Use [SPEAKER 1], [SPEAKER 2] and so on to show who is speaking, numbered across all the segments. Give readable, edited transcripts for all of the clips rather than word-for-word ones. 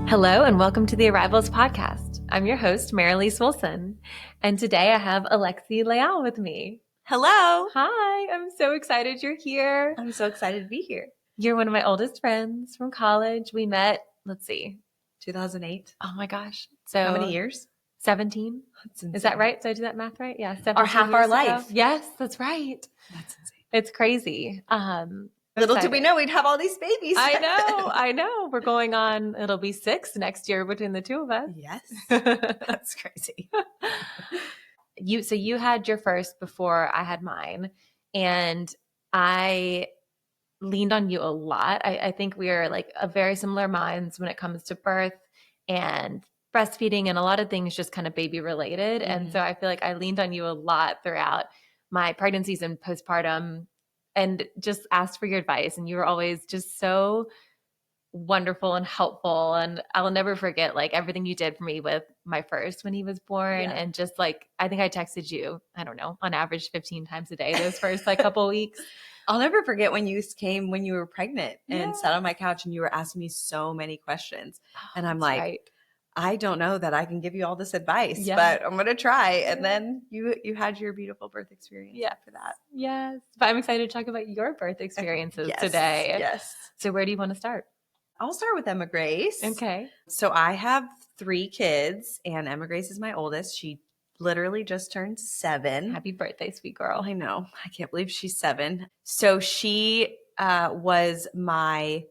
[SPEAKER 1] Hello and welcome to the Arrivals Podcast. I'm your host, Merelise Wilson, and today I have Alexi Leal with me.
[SPEAKER 2] Hello.
[SPEAKER 1] Hi, I'm so excited you're here.
[SPEAKER 2] I'm so excited to be here.
[SPEAKER 1] You're one of my oldest friends from college. We met,
[SPEAKER 2] 2008.
[SPEAKER 1] Oh my gosh. So
[SPEAKER 2] how many years?
[SPEAKER 1] 17. Is that right? Did I do that math right? Yeah. 17
[SPEAKER 2] half
[SPEAKER 1] years
[SPEAKER 2] our
[SPEAKER 1] ago.
[SPEAKER 2] life.
[SPEAKER 1] Yes, that's right.
[SPEAKER 2] That's insane.
[SPEAKER 1] It's crazy.
[SPEAKER 2] Little did we know we'd have all these babies.
[SPEAKER 1] I know. We're going on, it'll be 6 next year between the two of us.
[SPEAKER 2] Yes. That's crazy.
[SPEAKER 1] So you had your first before I had mine, and I leaned on you a lot. I think we are like a very similar minds when it comes to birth and breastfeeding and a lot of things just kind of baby related.
[SPEAKER 2] Mm-hmm.
[SPEAKER 1] And so I feel like I leaned on you a lot throughout my pregnancies and postpartum and just asked for your advice. And you were always just so wonderful and helpful. And I'll never forget like everything you did for me with my first when he was born.
[SPEAKER 2] Yeah.
[SPEAKER 1] And just like, I think I texted you, I don't know, on average 15 times a day those first like couple weeks.
[SPEAKER 2] I'll never forget when you came when you were pregnant and
[SPEAKER 1] Yeah.
[SPEAKER 2] sat on my couch and you were asking me so many questions. And I'm like,
[SPEAKER 1] right.
[SPEAKER 2] I don't know that I can give you all this advice,
[SPEAKER 1] Yeah.
[SPEAKER 2] but I'm going to try. And then you had your beautiful birth experience after that.
[SPEAKER 1] Yes. But I'm excited to talk about your birth experiences today.
[SPEAKER 2] Yes.
[SPEAKER 1] So where do you want to start?
[SPEAKER 2] I'll start with Emma Grace.
[SPEAKER 1] Okay.
[SPEAKER 2] So I have 3 kids and Emma Grace is my oldest. She literally just turned 7.
[SPEAKER 1] Happy birthday, sweet girl.
[SPEAKER 2] I know. I can't believe she's 7. So she was my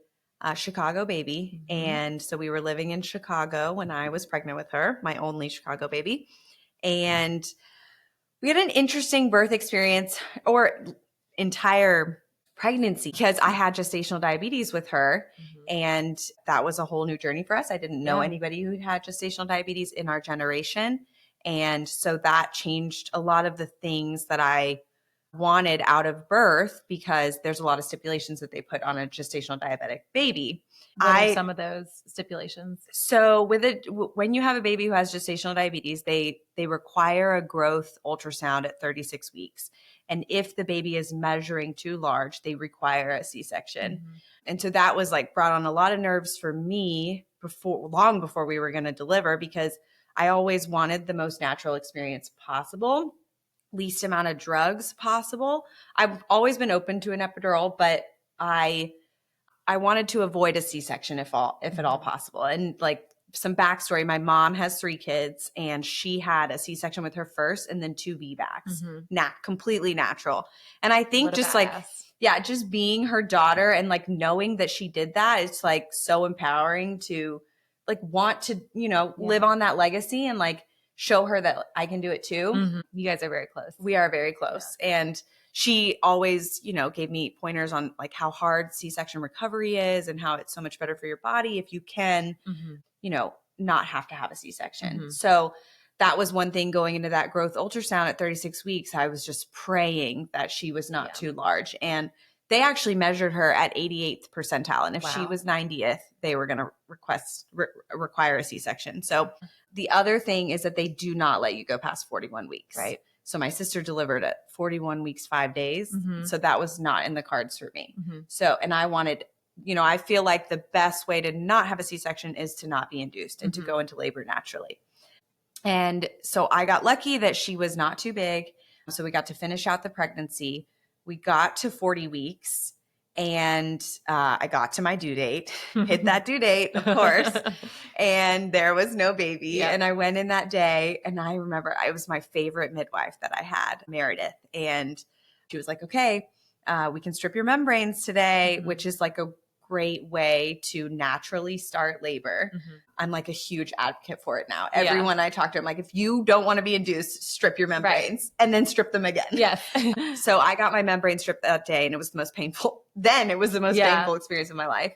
[SPEAKER 2] Chicago baby.
[SPEAKER 1] Mm-hmm.
[SPEAKER 2] And so we were living in Chicago when I was pregnant with her, my only Chicago baby. And we had an interesting birth experience or entire pregnancy because I had gestational diabetes with her.
[SPEAKER 1] Mm-hmm.
[SPEAKER 2] And that was a whole new journey for us. I didn't know anybody who had gestational diabetes in our generation. And so that changed a lot of the things that I wanted out of birth because there's a lot of stipulations that they put on a gestational diabetic baby.
[SPEAKER 1] What are some of those stipulations?
[SPEAKER 2] So when you have a baby who has gestational diabetes, they require a growth ultrasound at 36 weeks. And if the baby is measuring too large, they require a C-section. Mm-hmm. And so that was like brought on a lot of nerves for me long before we were going to deliver because I always wanted the most natural experience possible, least amount of drugs possible. I've always been open to an epidural, but I wanted to avoid a C-section if at all possible. And like some backstory, my mom has 3 kids and she had a C-section with her first and then 2 VBACs, completely natural. And I think just just being her daughter and like knowing that she did that, it's like so empowering to like want to, live on that legacy and like show her that I can do it too.
[SPEAKER 1] Mm-hmm. You guys are very close.
[SPEAKER 2] We are very close. Yeah. And she always, gave me pointers on like how hard C-section recovery is and how it's so much better for your body if you can, not have to have a C-section. Mm-hmm. So that was one thing going into that growth ultrasound at 36 weeks. I was just praying that she was not too large. And they actually measured her at 88th percentile. And if she was 90th, they were going to require a C-section. So the other thing is that they do not let you go past 41 weeks.
[SPEAKER 1] Right.
[SPEAKER 2] So my sister delivered at 41 weeks, 5 days.
[SPEAKER 1] Mm-hmm.
[SPEAKER 2] So that was not in the cards for me.
[SPEAKER 1] Mm-hmm.
[SPEAKER 2] So, and I wanted, I feel like the best way to not have a C-section is to not be induced and to go into labor naturally. And so I got lucky that she was not too big. So we got to finish out the pregnancy. We got to 40 weeks and I got to my due date, hit that due date, of course. And there was no baby. Yep. And I went in that day and I remember it was my favorite midwife that I had, Meredith. And she was like, okay, we can strip your membranes today, which is like a great way to naturally start labor. Mm-hmm. I'm like a huge advocate for it now. Everyone I talk to, I'm like, if you don't want to be induced, strip your membranes and then strip them again.
[SPEAKER 1] Yes.
[SPEAKER 2] So I got my membrane stripped that day and it was the most painful. Then it was the most painful experience of my life.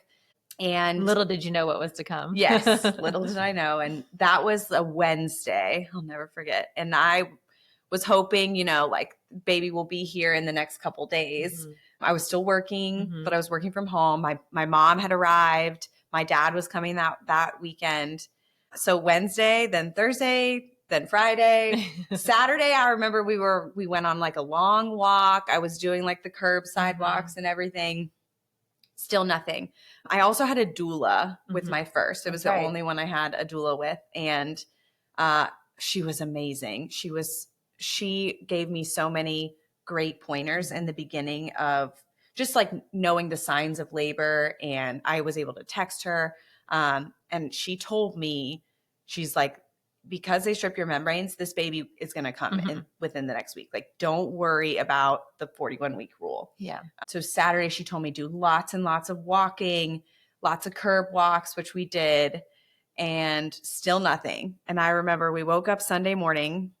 [SPEAKER 2] And
[SPEAKER 1] little did you know what was to come.
[SPEAKER 2] Yes. Little did I know. And that was a Wednesday. I'll never forget. And I was hoping, like baby will be here in the next couple days. Mm-hmm. I was still working, but I was working from home. My mom had arrived. My dad was coming that weekend. So Wednesday, then Thursday, then Friday, Saturday. I remember we went on like a long walk. I was doing like the curbside walks and everything. Still nothing. I also had a doula with my first. It was the only one I had a doula with. And she was amazing. She gave me so many great pointers in the beginning of just like knowing the signs of labor. And I was able to text her. And she told me, she's like, because they strip your membranes, this baby is going to come in within the next week. Like, don't worry about the 41-week rule.
[SPEAKER 1] Yeah.
[SPEAKER 2] So Saturday, she told me do lots and lots of walking, lots of curb walks, which we did, and still nothing. And I remember we woke up Sunday morning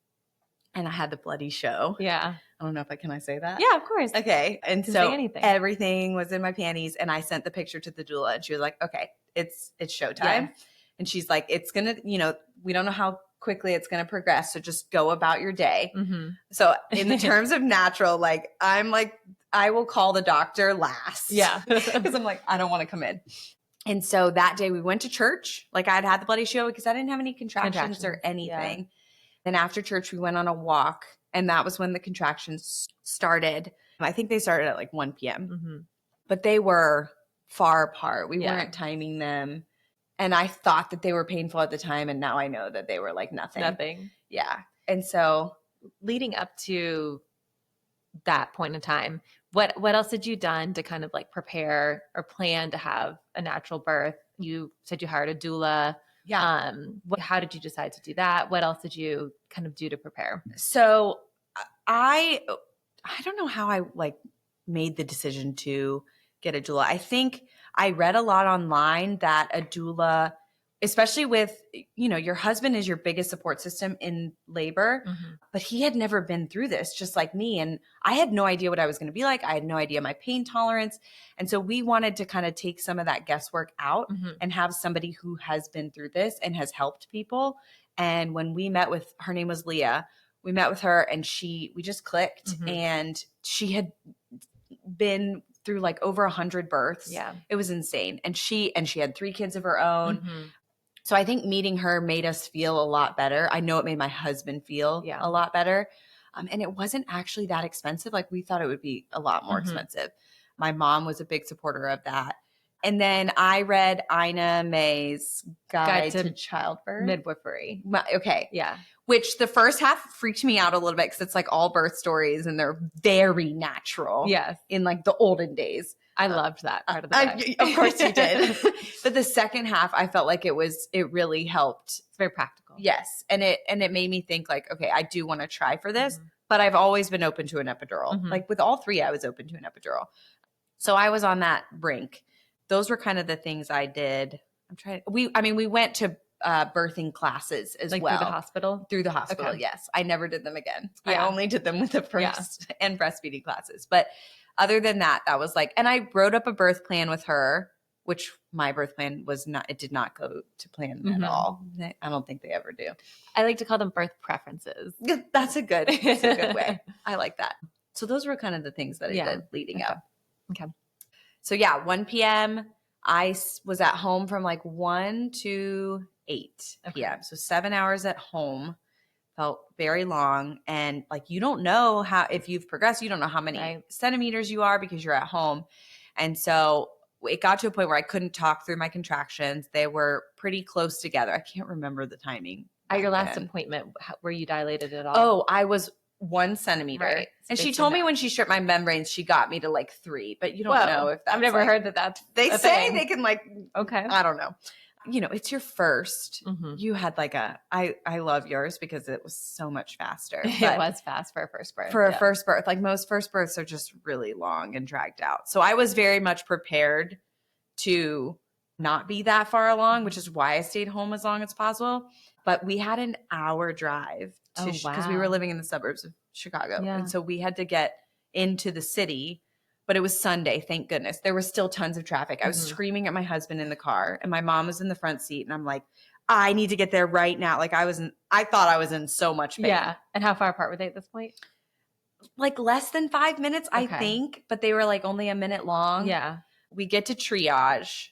[SPEAKER 2] and I had the bloody show.
[SPEAKER 1] Yeah.
[SPEAKER 2] I don't know if can I say that?
[SPEAKER 1] Yeah, of course.
[SPEAKER 2] Okay. And
[SPEAKER 1] Say
[SPEAKER 2] so
[SPEAKER 1] anything.
[SPEAKER 2] everything was in my panties, and I sent the picture to the doula, and she was like, okay, it's showtime. Yeah. And she's like, it's going to, we don't know how quickly it's going to progress. So just go about your day. So in the terms of natural, like, I'm like, I will call the doctor last.
[SPEAKER 1] Yeah.
[SPEAKER 2] Because I'm like, I don't want to come in. And so that day we went to church. Like, I'd had the bloody show because I didn't have any contractions or anything. Yeah. Then after church, we went on a walk, and that was when the contractions started. I think they started at like 1 p.m. But they were far apart. We weren't timing them. And I thought that they were painful at the time, and now I know that they were like nothing. Yeah. And so
[SPEAKER 1] leading up to that point in time, what else had you done to kind of like prepare or plan to have a natural birth? You said you hired a doula.
[SPEAKER 2] Yeah.
[SPEAKER 1] How did you decide to do that? What else did you kind of do to prepare?
[SPEAKER 2] So I don't know how I like made the decision to get a doula. I think I read a lot online that a doula, especially with, your husband is your biggest support system in labor, but he had never been through this, just like me. And I had no idea what I was going to be like. I had no idea my pain tolerance. And so we wanted to kind of take some of that guesswork out and have somebody who has been through this and has helped people. And when we met with, her name was Leah, we met with her, and we just clicked, and she had been through like over 100 births. Yeah. It was insane. And she had 3 kids of her own. So I think meeting her made us feel a lot better. I know it made my husband feel a lot better. And it wasn't actually that expensive. Like, we thought it would be a lot more expensive. My mom was a big supporter of that. And then I read Ina May's Guide to Childbirth.
[SPEAKER 1] Midwifery.
[SPEAKER 2] Okay.
[SPEAKER 1] Yeah.
[SPEAKER 2] Which the first half freaked me out a little bit because it's like all birth stories and they're very natural.
[SPEAKER 1] Yes.
[SPEAKER 2] In like the olden days.
[SPEAKER 1] I loved that part of the book.
[SPEAKER 2] Of course you did. But the second half, I felt like it really helped.
[SPEAKER 1] It's very practical.
[SPEAKER 2] Yes. And it made me think like, okay, I do want to try for this, but I've always been open to an epidural. Like with all 3, I was open to an epidural. So I was on that brink. Those were kind of the things I did. We went to birthing classes as well.
[SPEAKER 1] Through the hospital?
[SPEAKER 2] Through the hospital, okay. Yes. I never did them again.
[SPEAKER 1] Yeah.
[SPEAKER 2] I only did them with the first and breastfeeding classes. But other than that, that was like, and I wrote up a birth plan with her, which my birth plan it did not go to plan at all. I don't think they ever do.
[SPEAKER 1] I like to call them birth preferences.
[SPEAKER 2] That's a good way. I like that. So those were kind of the things that I did leading up.
[SPEAKER 1] Okay.
[SPEAKER 2] So 1 p.m. I was at home from like 1 to 8 p.m. So 7 hours at home. Felt very long. And like, you don't know if you've progressed, you don't know how many centimeters you are because you're at home. And so it got to a point where I couldn't talk through my contractions. They were pretty close together. I can't remember the timing.
[SPEAKER 1] At your last appointment, were you dilated at all?
[SPEAKER 2] Oh, I was 1 centimeter.
[SPEAKER 1] Right.
[SPEAKER 2] And she told me when she stripped my membranes, she got me to like 3, but you don't know if that's
[SPEAKER 1] I've never heard that.
[SPEAKER 2] They say they can like,
[SPEAKER 1] okay.
[SPEAKER 2] I don't know. It's your first. You had like I love yours because it was so much faster.
[SPEAKER 1] It was fast for a first birth.
[SPEAKER 2] For a first birth, like most first births are just really long and dragged out. So I was very much prepared to not be that far along, which is why I stayed home as long as possible. But we had an hour drive because we were living in the suburbs of Chicago. Yeah. And so we had to get into the city. But it was Sunday, thank goodness. There was still tons of traffic. I was screaming at my husband in the car, and my mom was in the front seat, and I'm like, I need to get there right now. Like I thought I was in so much pain.
[SPEAKER 1] Yeah. And how far apart were they at this point?
[SPEAKER 2] Like less than 5 minutes, I think, but they were like only a minute long.
[SPEAKER 1] Yeah.
[SPEAKER 2] We get to triage,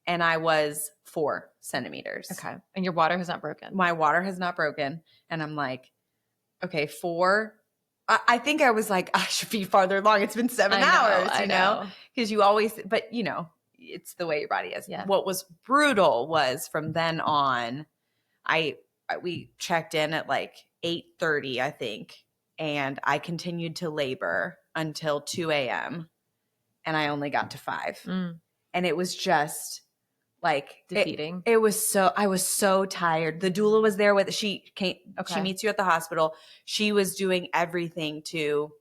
[SPEAKER 2] and I was 4 centimeters.
[SPEAKER 1] Okay. And your water has not broken.
[SPEAKER 2] My water has not broken. And I'm like, okay, 4 I think I was like, I should be farther along. It's been 7 hours,
[SPEAKER 1] I know.
[SPEAKER 2] because you always, but it's the way your body is.
[SPEAKER 1] Yeah.
[SPEAKER 2] What was brutal was from then on, we checked in at like 8:30, I think, and I continued to labor until 2 a.m. and I only got to 5. And it was just like
[SPEAKER 1] defeating.
[SPEAKER 2] I was so tired. The doula was there with, she meets you at the hospital. She was doing everything to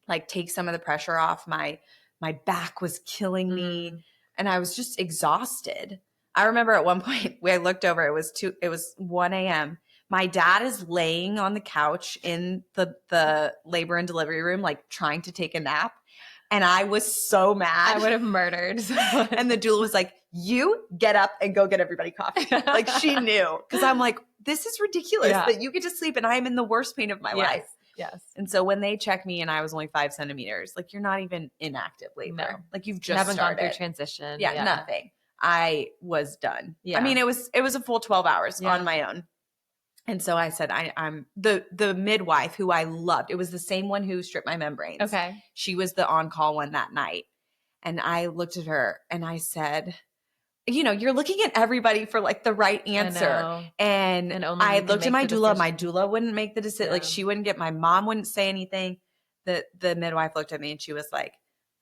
[SPEAKER 2] like take some of the pressure off. My back was killing me and I was just exhausted. I remember at one point I looked over, it was 1 a.m. My dad is laying on the couch in the labor and delivery room, like trying to take a nap. And I was so mad.
[SPEAKER 1] I would have murdered.
[SPEAKER 2] And the doula was like, you get up and go get everybody coffee. Like she knew. Because I'm like, this is ridiculous that you get to sleep and I'm in the worst pain of my life.
[SPEAKER 1] Yes.
[SPEAKER 2] And so when they checked me and I was only 5 centimeters, like you're not even in active labor. No. Like you've just
[SPEAKER 1] haven't
[SPEAKER 2] started.
[SPEAKER 1] gone through transition.
[SPEAKER 2] Yeah, nothing. I was done.
[SPEAKER 1] Yeah.
[SPEAKER 2] I mean, it was a full 12 hours on my own. And so I said, I'm the midwife who I loved. It was the same one who stripped my membranes. Okay. She was the on-call one that night. And I looked at her and I said, you're looking at everybody for like the right answer. And I looked at my doula. My doula wouldn't make the decision. Yeah. Like she wouldn't my mom wouldn't say anything. The midwife looked at me and she was like,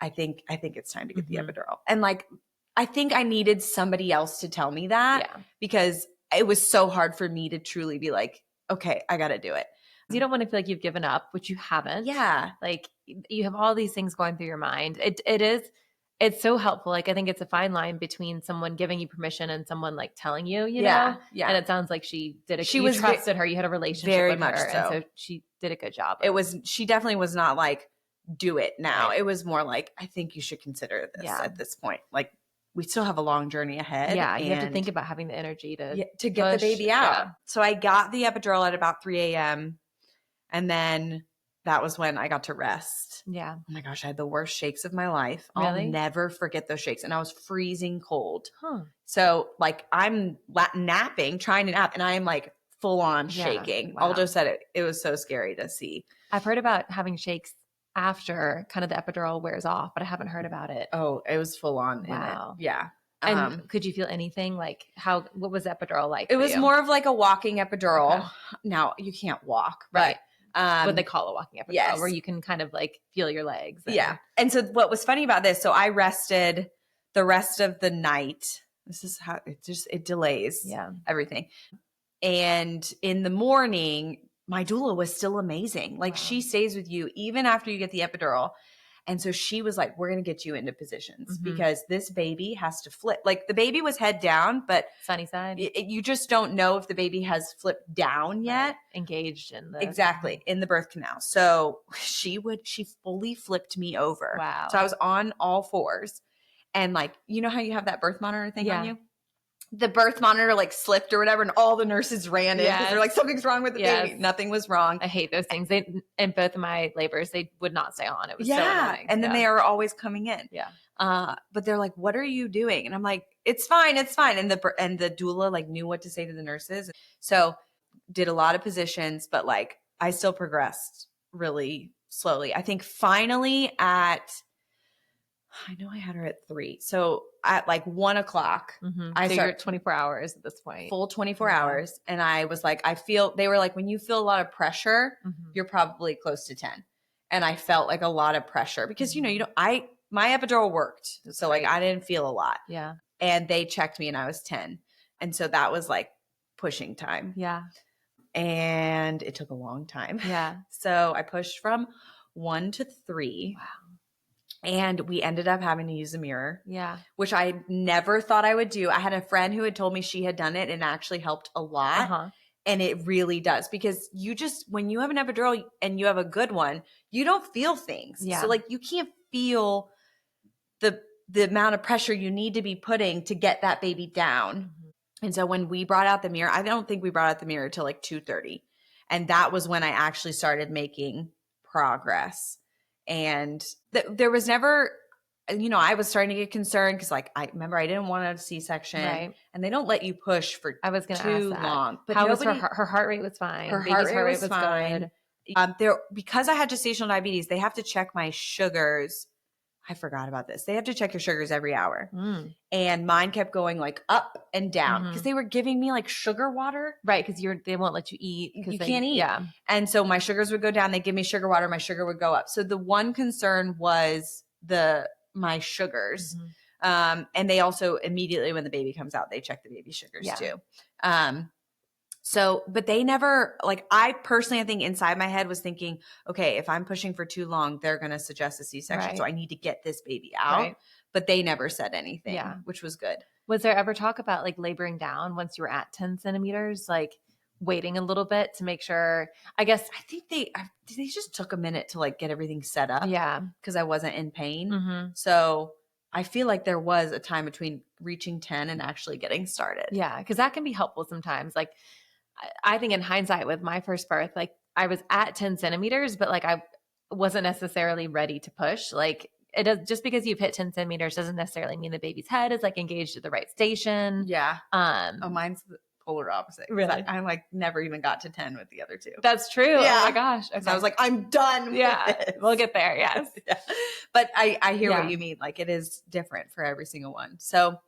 [SPEAKER 2] I think it's time to get the epidural. And like, I think I needed somebody else to tell me that because it was so hard for me to truly be like, okay, I got to do it.
[SPEAKER 1] You don't want to feel like you've given up, which you haven't.
[SPEAKER 2] Yeah.
[SPEAKER 1] Like you have all these things going through your mind. It's so helpful. Like I think it's a fine line between someone giving you permission and someone like telling you, you know? Yeah. And it sounds like she did you trusted her. You had a relationship with her. So. And so she did a good job.
[SPEAKER 2] She definitely was not like, do it now. Right. It was more like, I think you should consider this at this point. Like, we still have a long journey ahead.
[SPEAKER 1] Yeah, you have to think about having the energy to
[SPEAKER 2] get the baby out. Yeah. So I got the epidural at about 3 a.m. And then that was when I got to rest.
[SPEAKER 1] Yeah.
[SPEAKER 2] Oh my gosh, I had the worst shakes of my life.
[SPEAKER 1] Really?
[SPEAKER 2] I'll never forget those shakes. And I was freezing cold. So like I'm napping, trying to nap, and I am like full on shaking. Wow. Aldo said it was so scary to see.
[SPEAKER 1] I've heard about having shakes after kind of the epidural wears off, but I haven't heard about it.
[SPEAKER 2] Oh, it was full on.
[SPEAKER 1] Wow.
[SPEAKER 2] In it. Yeah.
[SPEAKER 1] And could you feel anything like what was epidural like?
[SPEAKER 2] It was more of like a walking epidural. Okay. Now you can't walk,
[SPEAKER 1] right? What they call a walking epidural, where you can kind of like feel your legs.
[SPEAKER 2] Yeah. And so what was funny about this, so I rested the rest of the night. This is how it delays everything. And in the morning, my doula was still amazing. Like she stays with you even after you get the epidural. And so she was like, we're going to get you into positions because this baby has to flip. Like the baby was head down, but
[SPEAKER 1] sunny side.
[SPEAKER 2] You just don't know if the baby has flipped down yet.
[SPEAKER 1] Right. Engaged in
[SPEAKER 2] in the birth canal. So she fully flipped me over.
[SPEAKER 1] Wow.
[SPEAKER 2] So I was on all fours. And like, you know how you have that birth monitor thing on you? The birth monitor like slipped or whatever, and all the nurses ran in because they're like, something's wrong with the baby. Nothing was wrong.
[SPEAKER 1] I hate those things. In both of my labors, they would not stay on. It was so annoying.
[SPEAKER 2] And then they are always coming in.
[SPEAKER 1] Yeah.
[SPEAKER 2] But they're like, what are you doing? And I'm like, it's fine. And the doula like knew what to say to the nurses. So did a lot of positions, but like I still progressed really slowly. I think finally I know I had her at 3. So at like 1 o'clock,
[SPEAKER 1] I started 24 hours at this point.
[SPEAKER 2] Full 24 hours. And I was like, they were like, when you feel a lot of pressure, you're probably close to 10. And I felt like a lot of pressure because, my epidural worked. So like I didn't feel a lot.
[SPEAKER 1] Yeah.
[SPEAKER 2] And they checked me and I was 10. And so that was like pushing time.
[SPEAKER 1] Yeah.
[SPEAKER 2] And it took a long time.
[SPEAKER 1] Yeah.
[SPEAKER 2] So I pushed from 1 to 3.
[SPEAKER 1] Wow.
[SPEAKER 2] And we ended up having to use a mirror.
[SPEAKER 1] Yeah.
[SPEAKER 2] Which I never thought I would do. I had a friend who had told me she had done it and it actually helped a lot. And it really does because when you have an epidural and you have a good one, you don't feel things.
[SPEAKER 1] Yeah.
[SPEAKER 2] So like you can't feel the amount of pressure you need to be putting to get that baby down. And so when we brought out the mirror, I don't think we brought out the mirror till like 2:30. And that was when I actually started making progress. And there was never, I was starting to get concerned because like, I remember I didn't want a C-section.
[SPEAKER 1] Right.
[SPEAKER 2] And they don't let you push for
[SPEAKER 1] I was gonna
[SPEAKER 2] too
[SPEAKER 1] ask that.
[SPEAKER 2] long.
[SPEAKER 1] But how was her heart rate was fine.
[SPEAKER 2] Her heart rate was fine. Good. Because I had gestational diabetes, they have to check my sugars. I forgot about this. They have to check your sugars every hour. And mine kept going like up and down because they were giving me like sugar water.
[SPEAKER 1] Right, because they won't let you eat.
[SPEAKER 2] You can't eat.
[SPEAKER 1] Yeah.
[SPEAKER 2] And so my sugars would go down. They give me sugar water. My sugar would go up. So the one concern was my sugars. And they also immediately when the baby comes out, they check the baby sugars too. But they never, like, I personally, I think inside my head was thinking, okay, if I'm pushing for too long, they're going to suggest a C-section. So I need to get this baby out. But they never said anything, which was good.
[SPEAKER 1] Was there ever talk about like laboring down once you were at 10 centimeters, like waiting a little bit to make sure? I
[SPEAKER 2] think they just took a minute to like get everything set up.
[SPEAKER 1] Yeah.
[SPEAKER 2] Because I wasn't in pain. So I feel like there was a time between reaching 10 and actually getting started.
[SPEAKER 1] Yeah. Because that can be helpful sometimes. Like, I think in hindsight with my first birth, like I was at 10 centimeters, but like I wasn't necessarily ready to push. Like it does, just because you've hit 10 centimeters doesn't necessarily mean the baby's head is like engaged at the right station.
[SPEAKER 2] Yeah. Mine's the polar opposite.
[SPEAKER 1] Really?
[SPEAKER 2] I like never even got to 10 with the other two.
[SPEAKER 1] That's true.
[SPEAKER 2] Yeah.
[SPEAKER 1] Oh my gosh. Okay.
[SPEAKER 2] I was like, I'm done.
[SPEAKER 1] Yeah.
[SPEAKER 2] With this.
[SPEAKER 1] We'll get there. Yes.
[SPEAKER 2] But I hear what you mean. Like it is different for every single one. So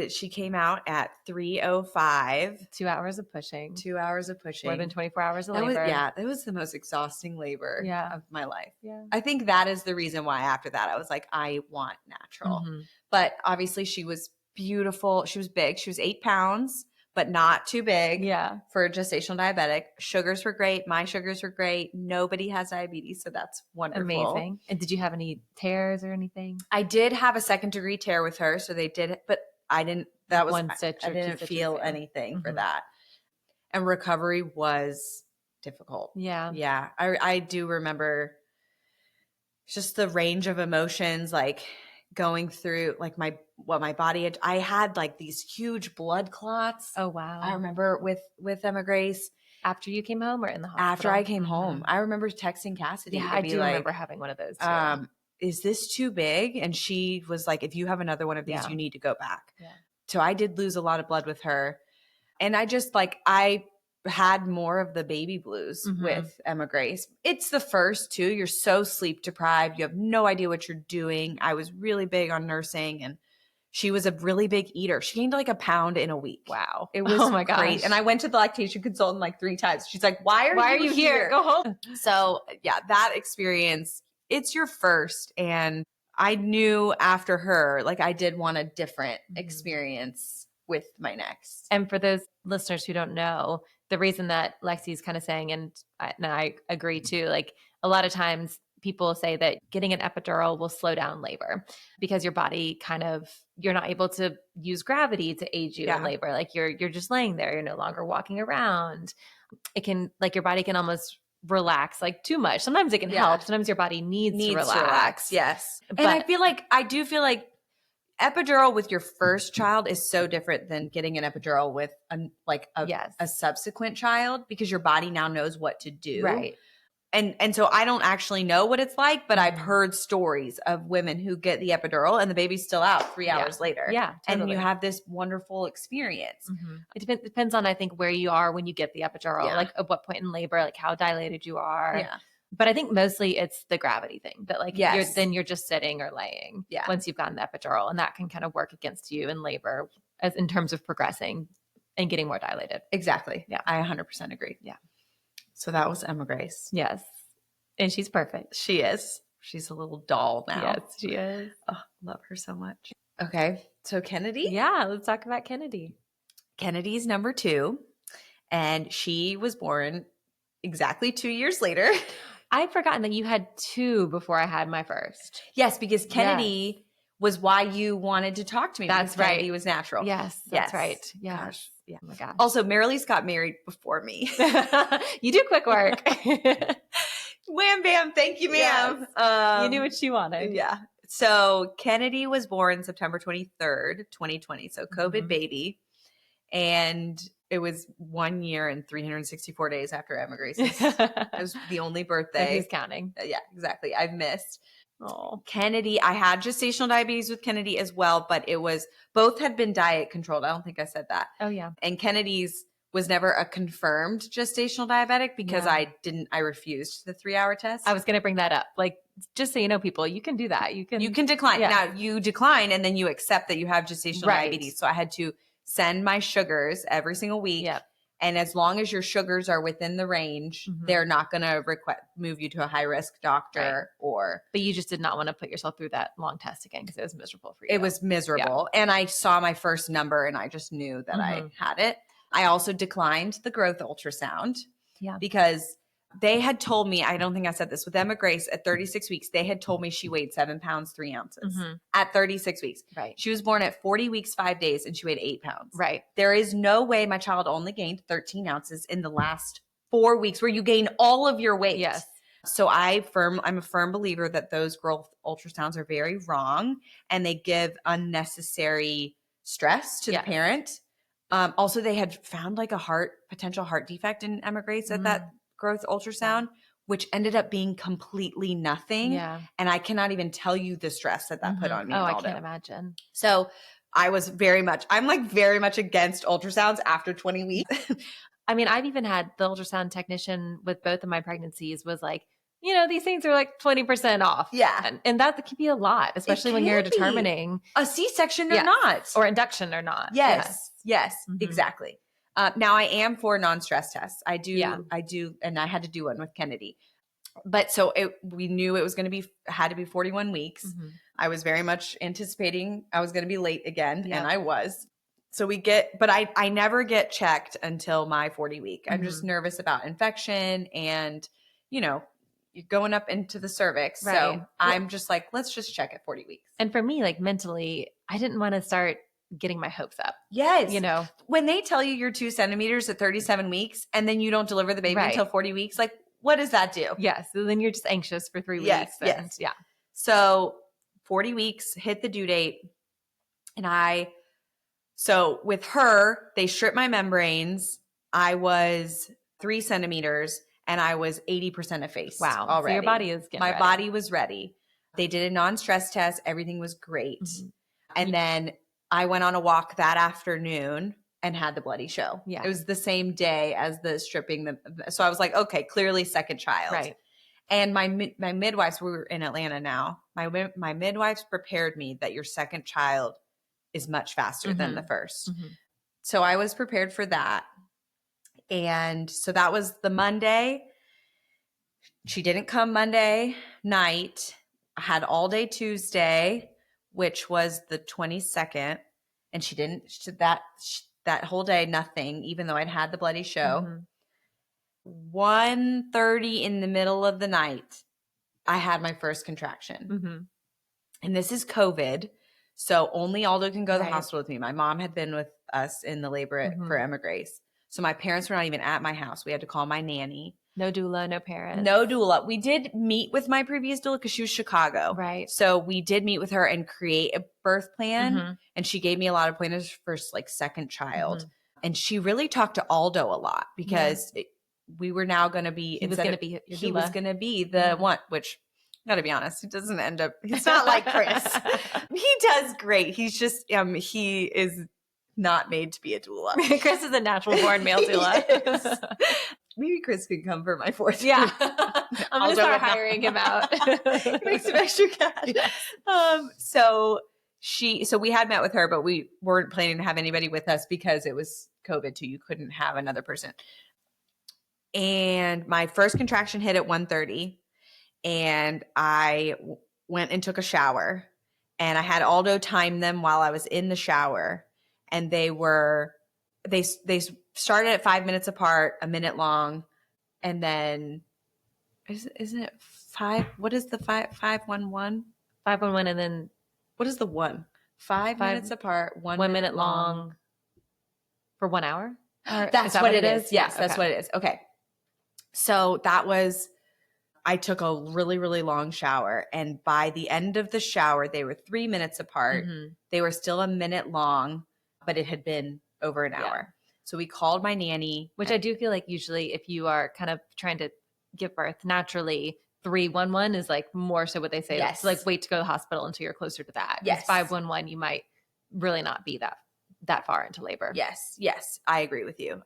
[SPEAKER 2] she came out at 3:05.
[SPEAKER 1] 2 hours of pushing.
[SPEAKER 2] 2 hours of pushing.
[SPEAKER 1] More than 24 hours of labor.
[SPEAKER 2] That was the most exhausting labor of my life.
[SPEAKER 1] Yeah.
[SPEAKER 2] I think that is the reason why after that I was like, I want natural. But obviously she was beautiful. She was big. She was 8 pounds, but not too big for a gestational diabetic. Sugars were great. My sugars were great. Nobody has diabetes, so that's wonderful.
[SPEAKER 1] Amazing. And did you have any tears or anything?
[SPEAKER 2] I did have a 2nd-degree tear with her, so they did, but I didn't. That was
[SPEAKER 1] one stitch.
[SPEAKER 2] I didn't feel anything for that. And recovery was difficult.
[SPEAKER 1] Yeah.
[SPEAKER 2] Yeah. I do remember just the range of emotions, like going through like my body had. I had like these huge blood clots.
[SPEAKER 1] Oh, wow.
[SPEAKER 2] I remember with Emma Grace.
[SPEAKER 1] After you came home or in the hospital?
[SPEAKER 2] After I came home. I remember texting Cassidy.
[SPEAKER 1] Yeah, I do remember having one of those too.
[SPEAKER 2] Is this too big? And she was like, if you have another one of these, you need to go back. Yeah. So I did lose a lot of blood with her. And I just like, I had more of the baby blues with Emma Grace. It's the first too. You're so sleep deprived. You have no idea what you're doing. I was really big on nursing and she was a really big eater. She gained like a pound in a week.
[SPEAKER 1] Wow.
[SPEAKER 2] It was great. And I went to the lactation consultant like 3 times. She's like, why are you here?
[SPEAKER 1] Go home.
[SPEAKER 2] So yeah, that experience, it's your first. And I knew after her, like I did want a different experience with my next.
[SPEAKER 1] And for those listeners who don't know, the reason that Lexi's kind of saying, and I agree too, like a lot of times people say that getting an epidural will slow down labor because your body you're not able to use gravity to aid you in labor. Like you're just laying there. You're no longer walking around. It can, like your body can almost relax like too much. Sometimes it can help. Sometimes your body needs to relax.
[SPEAKER 2] Yes. But, and I do feel like epidural with your first child is so different than getting an epidural with a subsequent child because your body now knows what to do.
[SPEAKER 1] Right.
[SPEAKER 2] And so I don't actually know what it's like, but I've heard stories of women who get the epidural and the baby's still out 3 hours later.
[SPEAKER 1] Yeah. Totally.
[SPEAKER 2] And you have this wonderful experience.
[SPEAKER 1] It depends on, I think, where you are when you get the epidural, like at what point in labor, like how dilated you are.
[SPEAKER 2] Yeah.
[SPEAKER 1] But I think mostly it's the gravity thing that like then you're just sitting or laying once you've gotten the epidural, and that can kind of work against you in labor as in terms of progressing and getting more dilated.
[SPEAKER 2] Exactly. Yeah. I 100% agree.
[SPEAKER 1] Yeah.
[SPEAKER 2] So that was Emma Grace.
[SPEAKER 1] Yes. And she's perfect.
[SPEAKER 2] She is. She's a little doll now.
[SPEAKER 1] Yes, she is.
[SPEAKER 2] Oh, love her so much. Okay. So Kennedy.
[SPEAKER 1] Yeah. Let's talk about Kennedy.
[SPEAKER 2] Kennedy's number 2. And she was born exactly 2 years later.
[SPEAKER 1] I'd forgotten that you had 2 before I had my first.
[SPEAKER 2] Yes, because Kennedy was why you wanted to talk to me.
[SPEAKER 1] That's right.
[SPEAKER 2] Kennedy was natural.
[SPEAKER 1] Yes, that's right. Yeah. Gosh.
[SPEAKER 2] Yeah.
[SPEAKER 1] Oh my gosh.
[SPEAKER 2] Also, Merelise got married before me.
[SPEAKER 1] You do quick work.
[SPEAKER 2] Wham bam. Thank you, ma'am.
[SPEAKER 1] Yes. You knew what she wanted.
[SPEAKER 2] Yeah. So Kennedy was born September 23rd, 2020. So COVID baby. And it was 1 year and 364 days after Emma Grace's. It was the only birthday.
[SPEAKER 1] He's counting.
[SPEAKER 2] Yeah, exactly. I've missed.
[SPEAKER 1] Oh,
[SPEAKER 2] Kennedy, I had gestational diabetes with Kennedy as well, but both had been diet controlled. I don't think I said that.
[SPEAKER 1] Oh, yeah.
[SPEAKER 2] And Kennedy's was never a confirmed gestational diabetic because
[SPEAKER 1] Yeah.
[SPEAKER 2] I refused the 3-hour test.
[SPEAKER 1] I was going to bring that up. Like, just so you know, people, you can do that. You can
[SPEAKER 2] decline.
[SPEAKER 1] Yeah.
[SPEAKER 2] Now you decline and then you accept that you have gestational diabetes. So I had to send my sugars every single week.
[SPEAKER 1] Yep.
[SPEAKER 2] And as long as your sugars are within the range, they're not going to move you to a high risk doctor
[SPEAKER 1] But you just did not want to put yourself through that long test again because it was miserable for you.
[SPEAKER 2] It was miserable. Yeah. And I saw my first number and I just knew that I had it. I also declined the growth ultrasound because they had told me, I don't think I said this, with Emma Grace at 36 weeks, they had told me she weighed 7 pounds, 3 ounces at 36 weeks.
[SPEAKER 1] Right.
[SPEAKER 2] She was born at 40 weeks, 5 days, and she weighed 8 pounds.
[SPEAKER 1] Right.
[SPEAKER 2] There is no way my child only gained 13 ounces in the last 4 weeks where you gain all of your weight.
[SPEAKER 1] Yes.
[SPEAKER 2] So I'm a firm believer that those growth ultrasounds are very wrong and they give unnecessary stress to the parent. Also, they had found like a potential heart defect in Emma Grace at that growth ultrasound, which ended up being completely nothing.
[SPEAKER 1] Yeah.
[SPEAKER 2] And I cannot even tell you the stress that put on me.
[SPEAKER 1] Oh, I can't imagine.
[SPEAKER 2] So I'm like very much against ultrasounds after 20 weeks.
[SPEAKER 1] I mean, I've even had the ultrasound technician with both of my pregnancies was like, you know, these things are like 20% off.
[SPEAKER 2] Yeah.
[SPEAKER 1] And that can be a lot, especially when you're determining
[SPEAKER 2] a C-section or not.
[SPEAKER 1] Or induction or not.
[SPEAKER 2] Yes, exactly. Now I am for non-stress tests. I do, and I had to do one with Kennedy. But so we knew it was going to had to be 41 weeks. I was very much anticipating I was going to be late again, and I was. So but I never get checked until my 40 week. I'm just nervous about infection and, you know, you're going up into the cervix. Right. So I'm just like, let's just check at 40 weeks.
[SPEAKER 1] And for me, like mentally, I didn't want to start getting my hopes up.
[SPEAKER 2] Yes.
[SPEAKER 1] You know,
[SPEAKER 2] when they tell you you're 2 centimeters at 37 weeks and then you don't deliver the baby until 40 weeks, like what does that do?
[SPEAKER 1] Yes. So then you're just anxious for 3 weeks.
[SPEAKER 2] Yes. Yeah. So 40 weeks, hit the due date. And so with her, they stripped my membranes. I was 3 centimeters and I was 80% effaced.
[SPEAKER 1] Wow.
[SPEAKER 2] Already.
[SPEAKER 1] So your body is getting ready.
[SPEAKER 2] My body was ready. They did a non-stress test. Everything was great. And then I went on a walk that afternoon and had the bloody show. Yeah. It was the same day as the stripping. So I was like, okay, clearly second child. Right. And my midwives, we were in Atlanta now. My midwives prepared me that your second child is much faster than the first. So I was prepared for that. And so that was the Monday. She didn't come Monday night. I had all day Tuesday, which was the 22nd. And she didn't, that whole day, nothing, even though I'd had the bloody show. 1:30 in the middle of the night, I had my first contraction. And this is COVID. So only Aldo can go to the hospital with me. My mom had been with us in the labor for Emma Grace. So my parents were not even at my house. We had to call my nanny.
[SPEAKER 1] No doula, no parents.
[SPEAKER 2] No doula. We did meet with my previous doula because she was Chicago.
[SPEAKER 1] Right.
[SPEAKER 2] So we did meet with her and create a birth plan. And she gave me a lot of pointers for like second child. And she really talked to Aldo a lot because we were now going to be, he was going to be the one, which gotta be honest, he doesn't end up, he's not like Chris. He does great. He's just, he is not made to be a doula.
[SPEAKER 1] Chris is a natural born male doula.
[SPEAKER 2] Maybe Chris could come for my fourth.
[SPEAKER 1] Yeah. I'm going to start hiring him out.
[SPEAKER 2] Make some extra cash. So we had met with her, but we weren't planning to have anybody with us because it was COVID too. You couldn't have another person. And my first contraction hit at 1:30. And I went and took a shower and I had Aldo time them while I was in the shower. And they started at 5 minutes apart, a minute long. And then isn't it 5? What is the 511?
[SPEAKER 1] 511. And then
[SPEAKER 2] what is the 1? 5 minutes apart, 1
[SPEAKER 1] minute long for 1 hour?
[SPEAKER 2] That's what it is. Yes, that's what it is. Okay. So I took a really, really long shower. And by the end of the shower, they were 3 minutes apart. They were still a minute long, but it had been over an hour. So we called my nanny.
[SPEAKER 1] Which I do feel like usually if you are kind of trying to give birth naturally, 311 is like more so what they say. Yes. So like wait to go to the hospital until you're closer to that. Yes. 511, you might really not be that that far into labor.
[SPEAKER 2] Yes, I agree with you.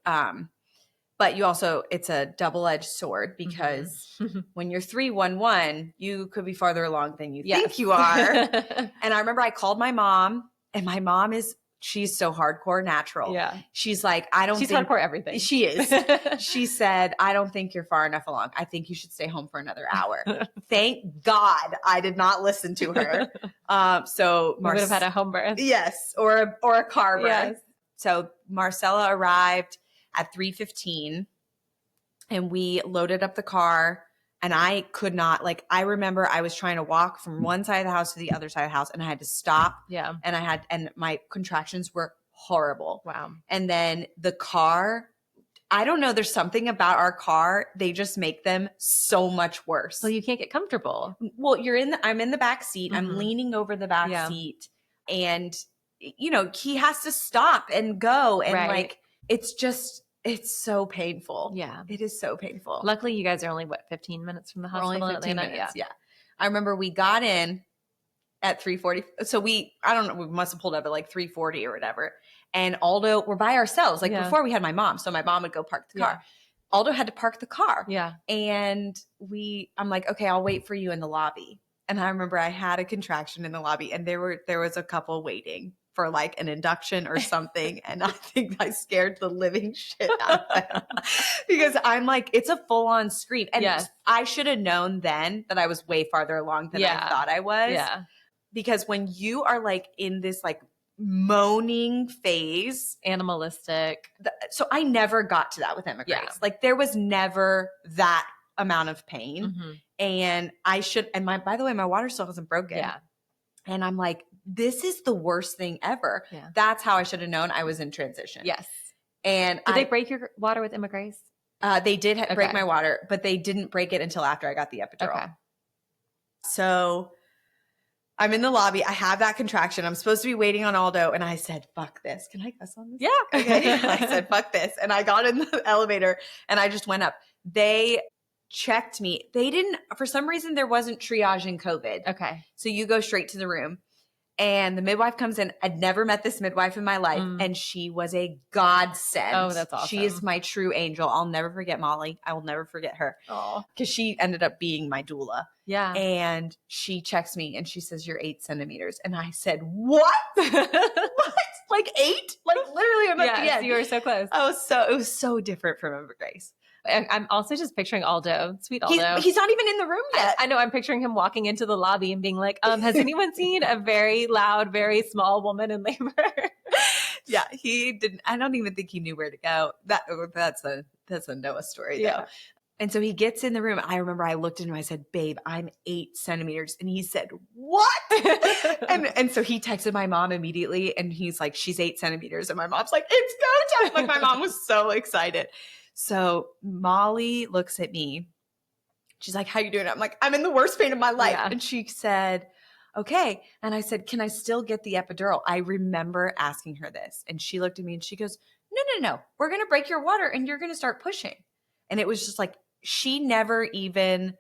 [SPEAKER 2] But you also, it's a double-edged sword because when you're 311, you could be farther along than you think you are. And I remember I called my mom, and my mom she's so hardcore natural.
[SPEAKER 1] Yeah.
[SPEAKER 2] She's like,
[SPEAKER 1] She's hardcore everything.
[SPEAKER 2] She is. She said, I don't think you're far enough along. I think you should stay home for another hour. Thank God I did not listen to her. So
[SPEAKER 1] we would have had a home birth.
[SPEAKER 2] Yes, or a car birth.
[SPEAKER 1] Yes.
[SPEAKER 2] So Marcella arrived at 3:15, and we loaded up the car, and I could not, like, I remember I was trying to walk from one side of the house to the other side of the house, and I had to stop.
[SPEAKER 1] Yeah.
[SPEAKER 2] And my contractions were horrible.
[SPEAKER 1] Wow.
[SPEAKER 2] And then the car, I don't know, there's something about our car, they just make them so much worse.
[SPEAKER 1] Well, you can't get comfortable.
[SPEAKER 2] Well, I'm in the back seat. I'm leaning over the back seat, and you know, he has to stop and go, and like, it's so painful.
[SPEAKER 1] Yeah.
[SPEAKER 2] It is so painful.
[SPEAKER 1] Luckily, you guys are only, 15 minutes from the hospital
[SPEAKER 2] only 15
[SPEAKER 1] in Atlanta?
[SPEAKER 2] minutes, yeah. I remember we got in at 3:40. So I don't know, we must have pulled up at like 3:40 or whatever. And Aldo, we're by ourselves. Like before we had my mom. So my mom would go park the car. Aldo had to park the car.
[SPEAKER 1] Yeah.
[SPEAKER 2] And I'm like, okay, I'll wait for you in the lobby. And I remember I had a contraction in the lobby, and there was a couple waiting for like an induction or something. And I think I scared the living shit out of them because I'm like, it's a full on scream. And I should have known then that I was way farther along than I thought I was.
[SPEAKER 1] Yeah.
[SPEAKER 2] Because when you are like in this like moaning phase,
[SPEAKER 1] animalistic.
[SPEAKER 2] So I never got to that with Emma Grace. Like there was never that amount of pain. And by the way, my water still hasn't broken.
[SPEAKER 1] Yeah.
[SPEAKER 2] And I'm like, this is the worst thing ever. Yeah. That's how I should have known I was in transition.
[SPEAKER 1] Yes.
[SPEAKER 2] And
[SPEAKER 1] did they break your water with Emma Grace?
[SPEAKER 2] They did break my water, but they didn't break it until after I got the epidural. Okay. So I'm in the lobby. I have that contraction. I'm supposed to be waiting on Aldo. And I said, fuck this. Can I cuss on this?
[SPEAKER 1] Yeah.
[SPEAKER 2] Okay. I said, fuck this. And I got in the elevator and I just went up. They checked me. They didn't, for some reason, there wasn't triage in COVID.
[SPEAKER 1] Okay.
[SPEAKER 2] So you go straight to the room. And the midwife comes in. I'd never met this midwife in my life. And she was a godsend.
[SPEAKER 1] Oh, that's awesome.
[SPEAKER 2] She is my true angel. I'll never forget Molly. I will never forget her. Oh, because she ended up being my doula.
[SPEAKER 1] Yeah.
[SPEAKER 2] And she checks me and she says, you're 8 centimeters. And I said, what? What? Like 8? Like literally I'm at the end.
[SPEAKER 1] You were so close.
[SPEAKER 2] It was so different from Emma Grace.
[SPEAKER 1] I'm also just picturing Aldo, sweet Aldo.
[SPEAKER 2] He's not even in the room yet.
[SPEAKER 1] I know. I'm picturing him walking into the lobby and being like, has anyone seen a very loud, very small woman in labor?
[SPEAKER 2] Yeah, he didn't. I don't even think he knew where to go. That's a Noah story though. And so he gets in the room. I remember I looked at him. I said, babe, I'm 8 centimeters. And he said, what? and so he texted my mom immediately. And he's like, she's 8 centimeters. And my mom's like, it's go time. Like my mom was so excited. So Molly looks at me. She's like, how you doing? I'm like, I'm in the worst pain of my life. Yeah. And she said, okay. And I said, can I still get the epidural? I remember asking her this. And she looked at me and she goes, no. We're going to break your water and you're going to start pushing. And it was just like, she never even,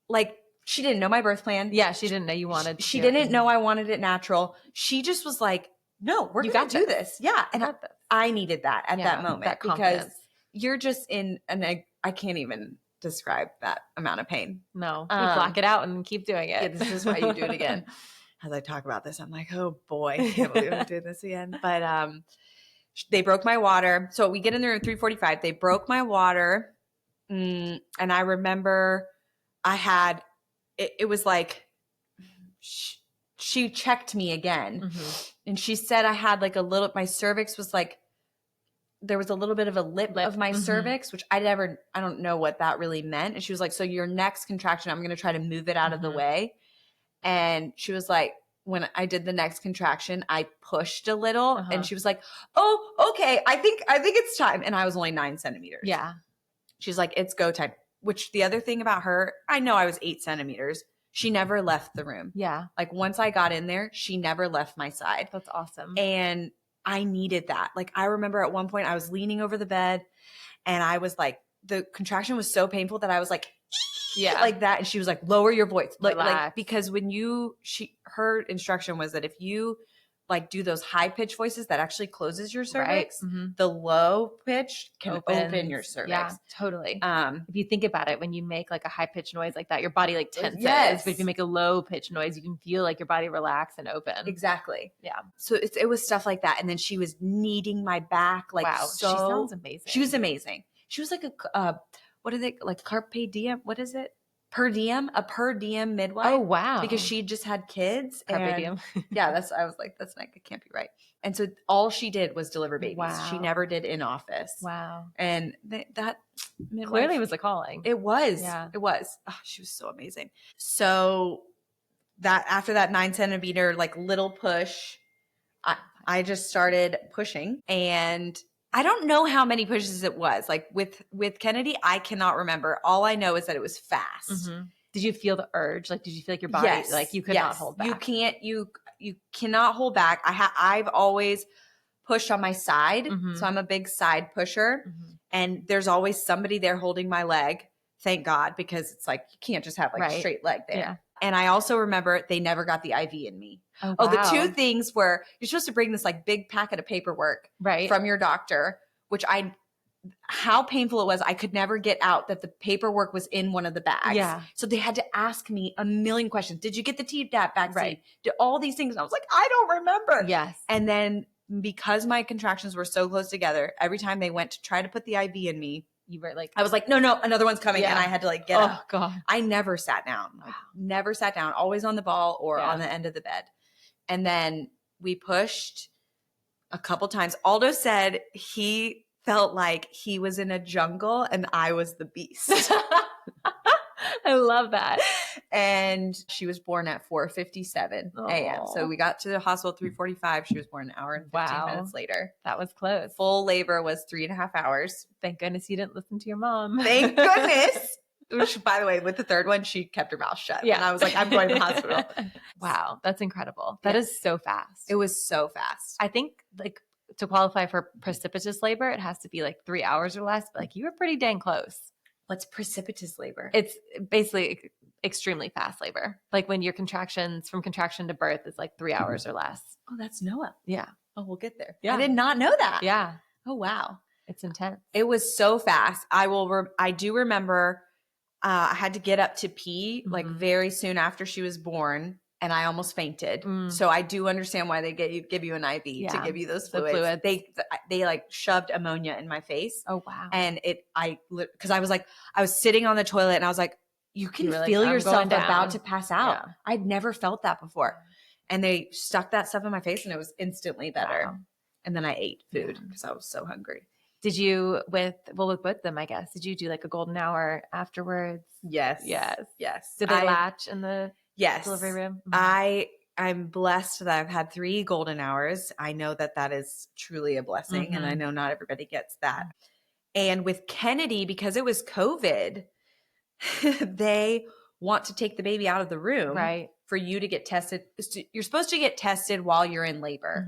[SPEAKER 2] like, she didn't know my birth plan.
[SPEAKER 1] Yeah, she didn't know you wanted.
[SPEAKER 2] She didn't know I wanted it natural. She just was like, no, we're going to do this. Yeah. And I needed that at that moment because you're just in I can't even describe that amount of pain.
[SPEAKER 1] No, you block it out and keep doing it.
[SPEAKER 2] Yeah, this is why you do it again. As I talk about this, I'm like, oh boy, I can't believe I'm doing this again. But they broke my water. So we get in there at 3:45. They broke my water. And I remember I had, it was like, she checked me again. And she said I had like my cervix was like, there was a little bit of a lip of my cervix, which I don't know what that really meant. And she was like, so your next contraction, I'm going to try to move it out of the way. And she was like, when I did the next contraction, I pushed a little and she was like, oh, okay. I think it's time. And I was only 9 centimeters.
[SPEAKER 1] Yeah.
[SPEAKER 2] She's like, it's go time, which the other thing about her, I know I was 8 centimeters. She never left the room.
[SPEAKER 1] Yeah.
[SPEAKER 2] Like once I got in there, she never left my side.
[SPEAKER 1] That's awesome.
[SPEAKER 2] And I needed that. Like I remember at one point I was leaning over the bed and I was like, the contraction was so painful that I was like, like that. And she was like, lower your voice. Like because when her instruction was that if you like do those high pitch voices that actually closes your cervix.
[SPEAKER 1] Right. Mm-hmm.
[SPEAKER 2] The low pitch can open your cervix.
[SPEAKER 1] Yeah, totally. If you think about it, when you make like a high pitched noise like that, your body like tenses.
[SPEAKER 2] Yes.
[SPEAKER 1] But if you make a low pitched noise, you can feel like your body relax and open.
[SPEAKER 2] Exactly.
[SPEAKER 1] Yeah.
[SPEAKER 2] So it was stuff like that. And then she was kneading my back. Like,
[SPEAKER 1] wow.
[SPEAKER 2] so
[SPEAKER 1] She sounds amazing.
[SPEAKER 2] She was amazing. She was like what are they, like carpe diem? What is it? A per diem midwife.
[SPEAKER 1] Oh, wow.
[SPEAKER 2] Because she just had kids.
[SPEAKER 1] Carpe diem.
[SPEAKER 2] Yeah, I was like, that's not, it can't be right. And so all she did was deliver babies.
[SPEAKER 1] Wow.
[SPEAKER 2] She never did in office.
[SPEAKER 1] Wow.
[SPEAKER 2] And that midwife,
[SPEAKER 1] clearly was a calling.
[SPEAKER 2] It was.
[SPEAKER 1] Yeah.
[SPEAKER 2] It was. Oh, she was so amazing. So that after that 9 centimeter, like little push, I just started pushing, and I don't know how many pushes it was. Like with Kennedy, I cannot remember. All I know is that it was fast.
[SPEAKER 1] Mm-hmm. Did you feel the urge? Like, did you feel like your body, like you could not hold back?
[SPEAKER 2] You cannot hold back. I've always pushed on my side.
[SPEAKER 1] Mm-hmm.
[SPEAKER 2] So I'm a big side pusher, and there's always somebody there holding my leg. Thank God, because it's like, you can't just have like a straight leg there. Yeah. And I also remember they never got the IV in me.
[SPEAKER 1] Oh, wow.
[SPEAKER 2] The two things were, you're supposed to bring this like big packet of paperwork from your doctor, which how painful it was. I could never get out that the paperwork was in one of the bags.
[SPEAKER 1] Yeah.
[SPEAKER 2] So they had to ask me a million questions. Did you get the Tdap vaccine? Right. Did all these things? And I was like, I don't remember.
[SPEAKER 1] Yes.
[SPEAKER 2] And then because my contractions were so close together, every time they went to try to put the IV in me,
[SPEAKER 1] you were like,
[SPEAKER 2] I was like, no, another one's coming. Yeah. And I had to like get up.
[SPEAKER 1] Oh God.
[SPEAKER 2] I never sat down.
[SPEAKER 1] Wow.
[SPEAKER 2] Never sat down, always on the ball or on the end of the bed. And then we pushed a couple times. Aldo said he felt like he was in a jungle and I was the beast.
[SPEAKER 1] I love that.
[SPEAKER 2] And she was born at 4:57 a.m. So we got to the hospital at 3:45. She was born an hour and 15 minutes later.
[SPEAKER 1] That was close.
[SPEAKER 2] Full labor was 3.5 hours.
[SPEAKER 1] Thank goodness you didn't listen to your mom.
[SPEAKER 2] Thank goodness. Which, by the way, with the third one, she kept her mouth shut. Yeah. And I was like, I'm going to the hospital.
[SPEAKER 1] Wow. That's incredible. That is so fast.
[SPEAKER 2] It was so fast.
[SPEAKER 1] I think like to qualify for precipitous labor, it has to be like 3 hours or less. But like you were pretty dang close.
[SPEAKER 2] What's precipitous labor?
[SPEAKER 1] It's basically extremely fast labor. Like when your contractions from contraction to birth is like 3 hours or less.
[SPEAKER 2] Oh, that's Noah.
[SPEAKER 1] Yeah.
[SPEAKER 2] Oh, we'll get there.
[SPEAKER 1] Yeah.
[SPEAKER 2] I did not know that.
[SPEAKER 1] Yeah.
[SPEAKER 2] Oh, wow.
[SPEAKER 1] It's intense.
[SPEAKER 2] It was so fast. I do remember I had to get up to pee like very soon after she was born, and I almost fainted. So I do understand why they give you an IV to give you those fluids. They like shoved ammonia in my face.
[SPEAKER 1] Oh wow!
[SPEAKER 2] And because I was sitting on the toilet and I was like, you can feel yourself about to pass out. Yeah. I'd never felt that before, and they stuck that stuff in my face, and it was instantly better. Wow. And then I ate food because I was so hungry.
[SPEAKER 1] Did you with both of them, I guess, did you do like a golden hour afterwards?
[SPEAKER 2] Yes.
[SPEAKER 1] Did they latch in the delivery room?
[SPEAKER 2] I'm blessed that I've had 3 golden hours. I know that is truly a blessing, and I know not everybody gets that. And with Kennedy, because it was COVID, they want to take the baby out of the room for you to get tested. You're supposed to get tested while you're in labor.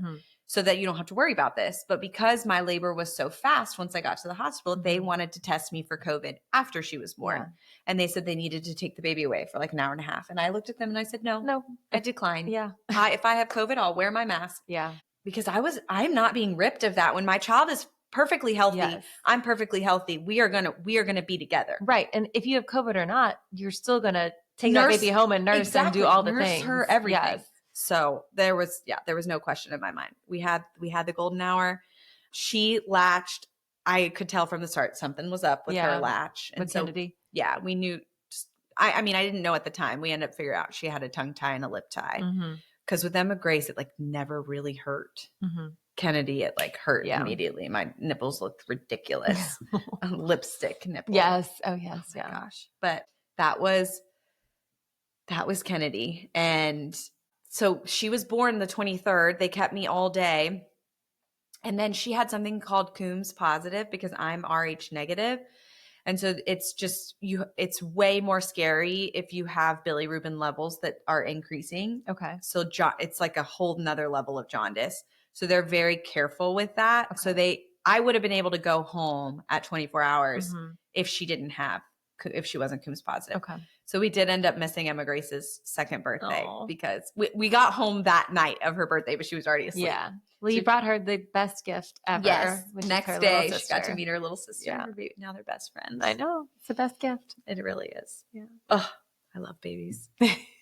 [SPEAKER 2] So that you don't have to worry about this. But because my labor was so fast once I got to the hospital, they wanted to test me for COVID after she was born. Yeah. And they said they needed to take the baby away for like an hour and a half. And I looked at them and I said, no, I decline.
[SPEAKER 1] Yeah.
[SPEAKER 2] If I have COVID, I'll wear my mask.
[SPEAKER 1] Yeah.
[SPEAKER 2] Because I'm not being ripped of that. When my child is perfectly healthy, I'm perfectly healthy. We are gonna be together.
[SPEAKER 1] Right. And if you have COVID or not, you're still gonna take that baby home and nurse and do all the things.
[SPEAKER 2] Her everything. Yes. So there was no question in my mind. We had the golden hour. She latched. I could tell from the start something was up with her latch.
[SPEAKER 1] And Kennedy.
[SPEAKER 2] Yeah, we knew. I mean, I didn't know at the time. We ended up figuring out she had a tongue tie and a lip tie. Because with Emma Grace, it like never really hurt. Kennedy, it like hurt immediately. My nipples looked ridiculous. Lipstick nipple.
[SPEAKER 1] Yes. Oh yes.
[SPEAKER 2] Oh, my gosh. But that was Kennedy. And so she was born the 23rd. They kept me all day. And then she had something called Coombs positive because I'm Rh negative. And so it's just it's way more scary if you have bilirubin levels that are increasing.
[SPEAKER 1] Okay.
[SPEAKER 2] So it's like a whole nother level of jaundice. So they're very careful with that. Okay. So I would have been able to go home at 24 hours if she didn't have if she wasn't Coombs positive.
[SPEAKER 1] Okay.
[SPEAKER 2] So we did end up missing Emma Grace's second birthday
[SPEAKER 1] Aw.
[SPEAKER 2] because we got home that night of her birthday, but she was already asleep.
[SPEAKER 1] Yeah. Well, you brought her the best gift ever.
[SPEAKER 2] Yes.
[SPEAKER 1] Which is
[SPEAKER 2] Next
[SPEAKER 1] her little
[SPEAKER 2] day, she got to
[SPEAKER 1] sister.
[SPEAKER 2] meet her little sister.
[SPEAKER 1] Yeah.
[SPEAKER 2] Now they're best friends.
[SPEAKER 1] I know. It's the best gift.
[SPEAKER 2] It really is.
[SPEAKER 1] Yeah.
[SPEAKER 2] Oh, I love babies.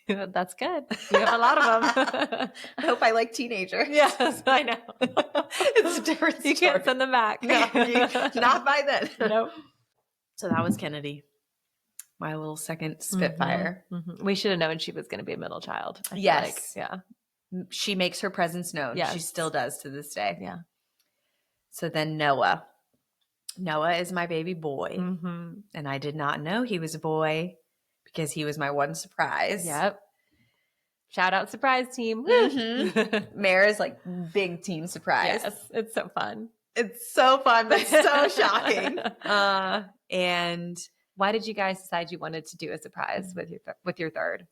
[SPEAKER 1] That's good. You have a lot of them.
[SPEAKER 2] I hope I like teenager.
[SPEAKER 1] Yes, I know.
[SPEAKER 2] It's a different story.
[SPEAKER 1] You can't send them back.
[SPEAKER 2] No, not by then.
[SPEAKER 1] Nope.
[SPEAKER 2] So that was Kennedy, my little second Spitfire.
[SPEAKER 1] Mm-hmm. We should have known she was going to be a middle child. I feel
[SPEAKER 2] Yes.
[SPEAKER 1] like. Yeah.
[SPEAKER 2] She makes her presence known.
[SPEAKER 1] Yes.
[SPEAKER 2] She still does to this day.
[SPEAKER 1] Yeah.
[SPEAKER 2] So then Noah. Noah is my baby boy.
[SPEAKER 1] Mm-hmm.
[SPEAKER 2] And I did not know he was a boy because he was my one surprise.
[SPEAKER 1] Yep. Shout out surprise team.
[SPEAKER 2] Mm-hmm. Mara's like big team surprise.
[SPEAKER 1] Yes. It's so fun.
[SPEAKER 2] It's so fun, but so shocking. And
[SPEAKER 1] why did you guys decide you wanted to do a surprise with your third?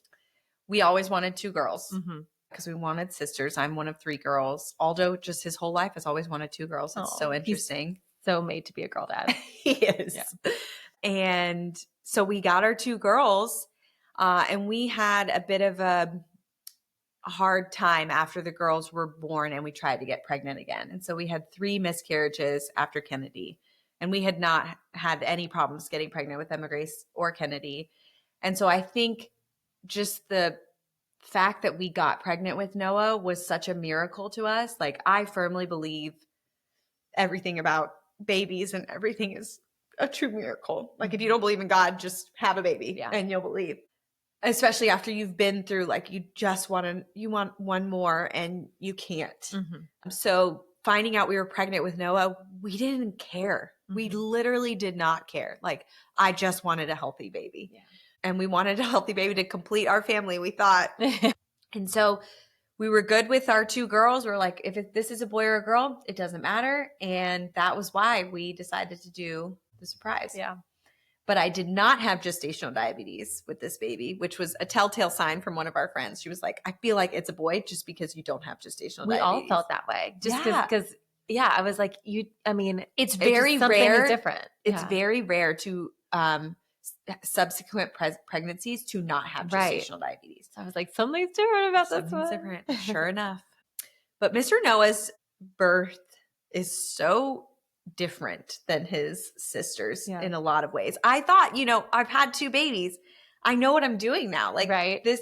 [SPEAKER 2] We always wanted 2 girls.
[SPEAKER 1] Mm-hmm.
[SPEAKER 2] Because we wanted sisters. I'm one of 3 girls. Aldo, just his whole life, has always wanted 2 girls. It's so interesting.
[SPEAKER 1] So made to be a girl dad.
[SPEAKER 2] He is.
[SPEAKER 1] Yeah.
[SPEAKER 2] And so we got our 2 girls, and we had a bit of a hard time after the girls were born, and we tried to get pregnant again. And so we had 3 miscarriages after Kennedy, and we had not had any problems getting pregnant with Emma Grace or Kennedy. And so I think just the fact that we got pregnant with Noah was such a miracle to us. Like, I firmly believe everything about babies and everything is a true miracle. Like, if you don't believe in God, just have a baby and you'll believe. Especially after you've been through, like, you want one more and you can't. Mm-hmm. So finding out we were pregnant with Noah, we didn't care. Mm-hmm. We literally did not care. Like, I just wanted a healthy baby. Yeah. And we wanted a healthy baby to complete our family, we thought. And so we were good with our 2 girls. We're like, if this is a boy or a girl, it doesn't matter. And that was why we decided to do the surprise.
[SPEAKER 1] Yeah.
[SPEAKER 2] But I did not have gestational diabetes with this baby, which was a telltale sign from one of our friends. She was like, I feel like it's a boy just because you don't have gestational diabetes. We
[SPEAKER 1] all felt that way. Just because, I was like,
[SPEAKER 2] it's very rare.
[SPEAKER 1] Different.
[SPEAKER 2] It's very rare to subsequent pregnancies to not have gestational diabetes.
[SPEAKER 1] So I was like, something's different about this one.
[SPEAKER 2] Different. Sure enough. But Mr. Noah's birth is so different than his sisters in a lot of ways. I thought, I've had 2 babies. I know what I'm doing now. Like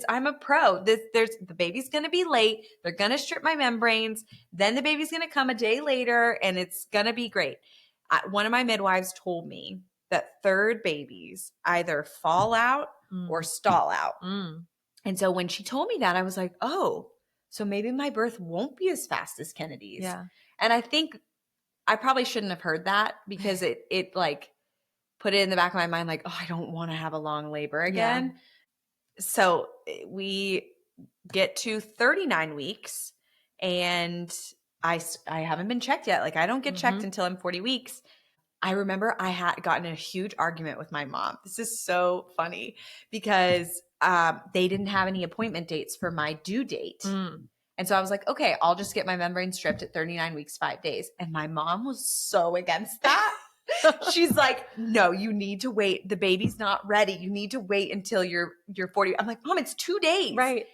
[SPEAKER 2] I'm a pro. The baby's going to be late. They're going to strip my membranes. Then the baby's going to come a day later and it's going to be great. One of my midwives told me that 3rd babies either fall out or stall out. Mm. And so when she told me that, I was like, oh, so maybe my birth won't be as fast as Kennedy's. Yeah. And I think I probably shouldn't have heard that because it like put it in the back of my mind, like, oh, I don't want to have a long labor again. Yeah. So we get to 39 weeks and I haven't been checked yet. Like, I don't get checked until I'm 40 weeks. I remember I had gotten a huge argument with my mom. This is so funny because they didn't have any appointment dates for my due date. Mm. And so I was like, okay, I'll just get my membrane stripped at 39 weeks, 5 days. And my mom was so against that. She's like, no, you need to wait. The baby's not ready. You need to wait until you're 40. I'm like, Mom, it's 2 days. Right.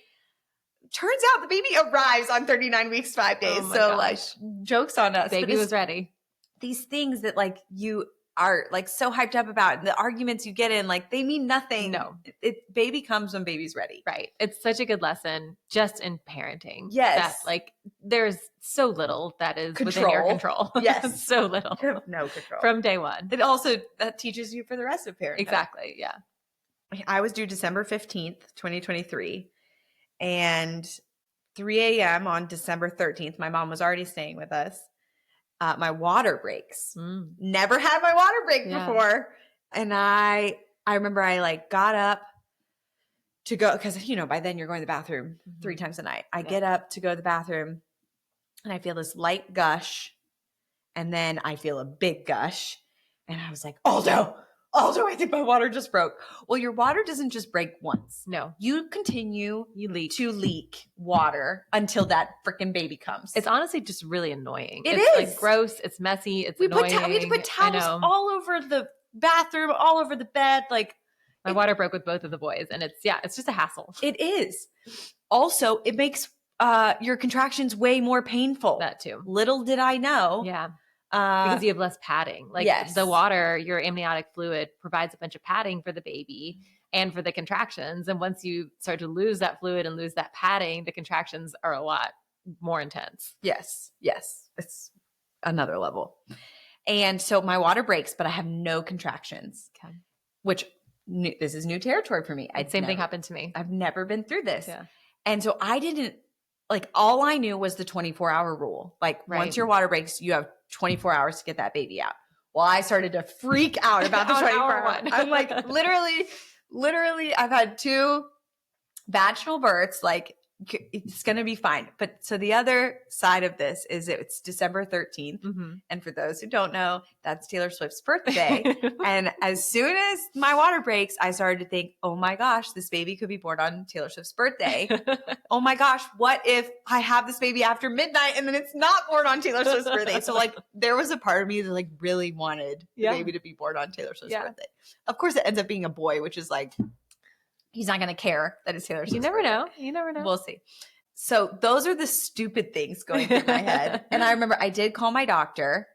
[SPEAKER 2] Turns out the baby arrives on 39 weeks, 5 days.
[SPEAKER 1] Oh
[SPEAKER 2] so like, joke's on us.
[SPEAKER 1] Baby was ready.
[SPEAKER 2] These things that like you are like so hyped up about, the arguments you get in, like they mean nothing.
[SPEAKER 1] No.
[SPEAKER 2] Baby comes when baby's ready.
[SPEAKER 1] Right. It's such a good lesson just in parenting.
[SPEAKER 2] Yes.
[SPEAKER 1] That like there's so little that is within your control.
[SPEAKER 2] Yes.
[SPEAKER 1] So little.
[SPEAKER 2] No control.
[SPEAKER 1] From day one.
[SPEAKER 2] It also, that teaches you for the rest of parenting.
[SPEAKER 1] Exactly. Yeah.
[SPEAKER 2] I was due December 15th, 2023. And 3 a.m. on December 13th, my mom was already staying with us. My water breaks. Never had my water break before. And I remember I like got up to go, because by then you're going to the bathroom 3 times a night. I get up to go to the bathroom and I feel this light gush and then I feel a big gush and I was like, Aldo, I think my water just broke. Well, your water doesn't just break once.
[SPEAKER 1] No.
[SPEAKER 2] You continue to leak water until that freaking baby comes.
[SPEAKER 1] It's honestly just really annoying.
[SPEAKER 2] It's
[SPEAKER 1] is. Like gross. It's messy. It's annoying.
[SPEAKER 2] We had to put towels all over the bathroom, all over the bed. Like
[SPEAKER 1] my water broke with both of the boys, and it's just a hassle.
[SPEAKER 2] It is. Also, it makes your contractions way more painful.
[SPEAKER 1] That too.
[SPEAKER 2] Little did I know.
[SPEAKER 1] Yeah. Because you have less padding. Like the water, your amniotic fluid provides a bunch of padding for the baby and for the contractions. And once you start to lose that fluid and lose that padding, the contractions are a lot more intense.
[SPEAKER 2] Yes. Yes. It's another level. And so my water breaks, but I have no contractions.
[SPEAKER 1] Okay.
[SPEAKER 2] Which this is new territory for me.
[SPEAKER 1] Same thing happened to me.
[SPEAKER 2] I've never been through this.
[SPEAKER 1] Yeah.
[SPEAKER 2] And so I didn't, like, all I knew was the 24-hour rule. Like, once your water breaks, you have 24 hours to get that baby out. Well, I started to freak out about the 24-hour one. I'm like, literally, I've had 2 vaginal births. Like, it's going to be fine. But so the other side of this is it's December 13th. Mm-hmm. And for those who don't know, that's Taylor Swift's birthday. And as soon as my water breaks, I started to think, oh my gosh, this baby could be born on Taylor Swift's birthday. Oh my gosh, what if I have this baby after midnight and then it's not born on Taylor Swift's birthday? So like there was a part of me that like really wanted the baby to be born on Taylor Swift's birthday. Of course, it ends up being a boy, which is like, he's not going to care that it's Taylor Swift.
[SPEAKER 1] You never know. You never know.
[SPEAKER 2] We'll see. So those are the stupid things going through my head. And I remember I did call my doctor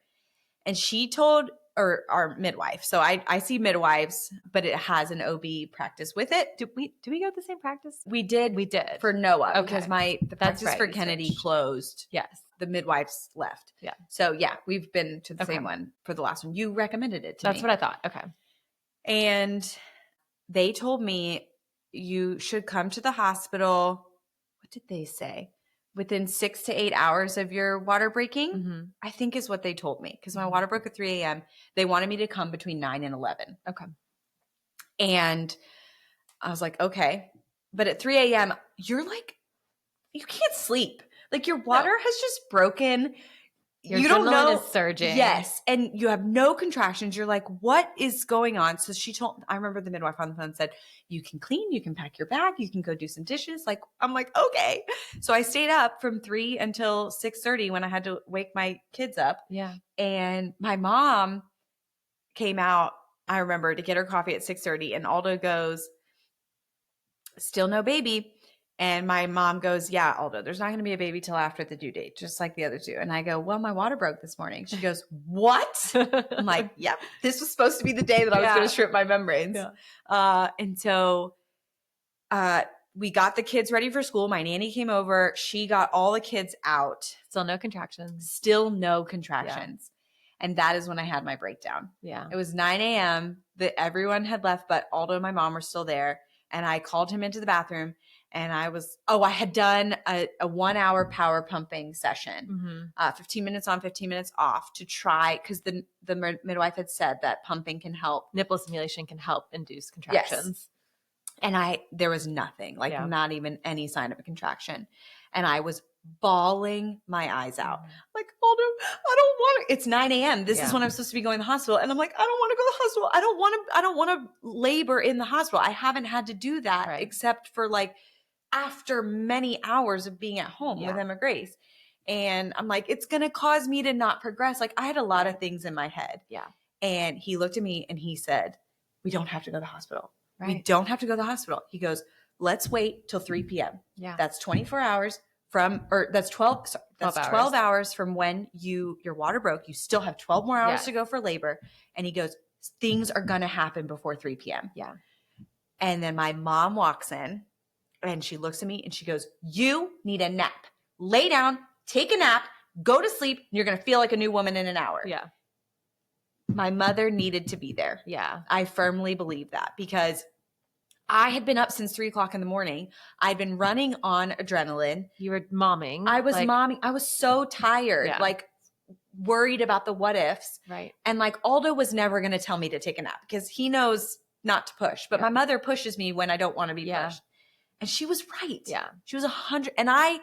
[SPEAKER 2] and she told, or our midwife. So I see midwives, but it has an OB practice with it.
[SPEAKER 1] Do we go to the same practice?
[SPEAKER 2] We did for Noah because the practice for Kennedy closed.
[SPEAKER 1] Yes.
[SPEAKER 2] The midwives left.
[SPEAKER 1] Yeah.
[SPEAKER 2] So yeah, we've been to the same one for the last one. You recommended it to me.
[SPEAKER 1] That's what I thought. Okay.
[SPEAKER 2] And they told me, you should come to the hospital. What did they say? Within 6 to 8 hours of your water breaking, I think is what they told me. Because my water broke at 3 a.m. They wanted me to come between 9 and 11.
[SPEAKER 1] Okay.
[SPEAKER 2] And I was like, okay. But at 3 a.m., you're like, you can't sleep. Like your water has just broken.
[SPEAKER 1] You don't know. Is surging.
[SPEAKER 2] Yes. And you have no contractions. You're like, what is going on? So I remember the midwife on the phone said, you can clean, you can pack your bag, you can go do some dishes. Like, I'm like, okay. So I stayed up from 3 until 6:30 when I had to wake my kids up.
[SPEAKER 1] Yeah.
[SPEAKER 2] And my mom came out, I remember, to get her coffee at 6:30 and Aldo goes, still no baby. And my mom goes, yeah, Aldo, there's not going to be a baby till after the due date, just like the other 2. And I go, well, my water broke this morning. She goes, what? I'm like, yep, this was supposed to be the day that I was going to strip my membranes. Yeah. And so we got the kids ready for school. My nanny came over. She got all the kids out.
[SPEAKER 1] Still no contractions.
[SPEAKER 2] Yeah. And that is when I had my breakdown.
[SPEAKER 1] Yeah.
[SPEAKER 2] It was 9 a.m. that everyone had left, but Aldo and my mom were still there. And I called him into the bathroom. And I had done a 1-hour power pumping session, 15 minutes on, 15 minutes off to try, because the midwife had said that pumping can help.
[SPEAKER 1] Nipple stimulation can help induce contractions.
[SPEAKER 2] Yes. And there was nothing, not even any sign of a contraction. And I was bawling my eyes out. Like, Aldo, I don't want to. It's 9 a.m. This is when I'm supposed to be going to the hospital. And I'm like, I don't want to go to the hospital. I don't want to labor in the hospital. I haven't had to do that except for after many hours of being at home with Emma Grace. And I'm like, it's going to cause me to not progress. Like I had a lot of things in my head.
[SPEAKER 1] Yeah.
[SPEAKER 2] And he looked at me and he said, we don't have to go to the hospital.
[SPEAKER 1] Right.
[SPEAKER 2] We don't have to go to the hospital. He goes, let's wait till 3 p.m.
[SPEAKER 1] Yeah.
[SPEAKER 2] That's 24 hours that's 12 hours from when your water broke. You still have 12 more hours to go for labor. And he goes, things are going to happen before 3 p.m.
[SPEAKER 1] Yeah.
[SPEAKER 2] And then my mom walks in. And she looks at me and she goes, you need a nap. Lay down, take a nap, go to sleep. And you're going to feel like a new woman in an hour.
[SPEAKER 1] Yeah.
[SPEAKER 2] My mother needed to be there.
[SPEAKER 1] Yeah.
[SPEAKER 2] I firmly believe that because I had been up since 3 o'clock in the morning. I'd been running on adrenaline.
[SPEAKER 1] You were momming.
[SPEAKER 2] I was momming. I was so tired, worried about the what ifs.
[SPEAKER 1] Right.
[SPEAKER 2] And Aldo was never going to tell me to take a nap because he knows not to push. But my mother pushes me when I don't want to be pushed. And she was right.
[SPEAKER 1] Yeah.
[SPEAKER 2] She was 100. And I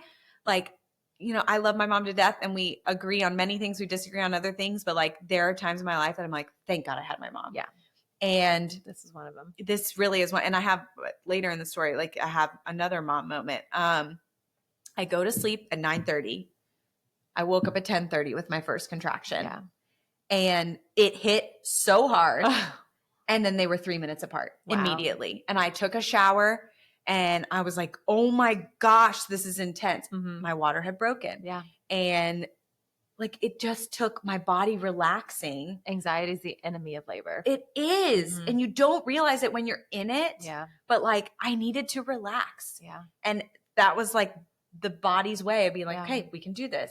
[SPEAKER 2] I love my mom to death and we agree on many things. We disagree on other things. But there are times in my life that I'm like, thank God I had my mom.
[SPEAKER 1] Yeah.
[SPEAKER 2] And
[SPEAKER 1] this is one of them.
[SPEAKER 2] This really is one. And I have later in the story, I have another mom moment. I go to sleep at 9:30. I woke up at 10:30 with my first contraction.
[SPEAKER 1] Yeah.
[SPEAKER 2] And it hit so hard. And then they were 3 minutes apart
[SPEAKER 1] Wow.
[SPEAKER 2] immediately. And I took a shower and I was like, oh my gosh, this is intense.
[SPEAKER 1] Mm-hmm.
[SPEAKER 2] My water had broken.
[SPEAKER 1] Yeah.
[SPEAKER 2] And like, it just took my body relaxing.
[SPEAKER 1] Anxiety is the enemy of labor.
[SPEAKER 2] It is.
[SPEAKER 1] Mm-hmm.
[SPEAKER 2] And you don't realize it when you're in it.
[SPEAKER 1] Yeah.
[SPEAKER 2] But like, I needed to relax.
[SPEAKER 1] Yeah.
[SPEAKER 2] And that was like the body's way of being like,
[SPEAKER 1] Yeah.
[SPEAKER 2] okay, we can do this.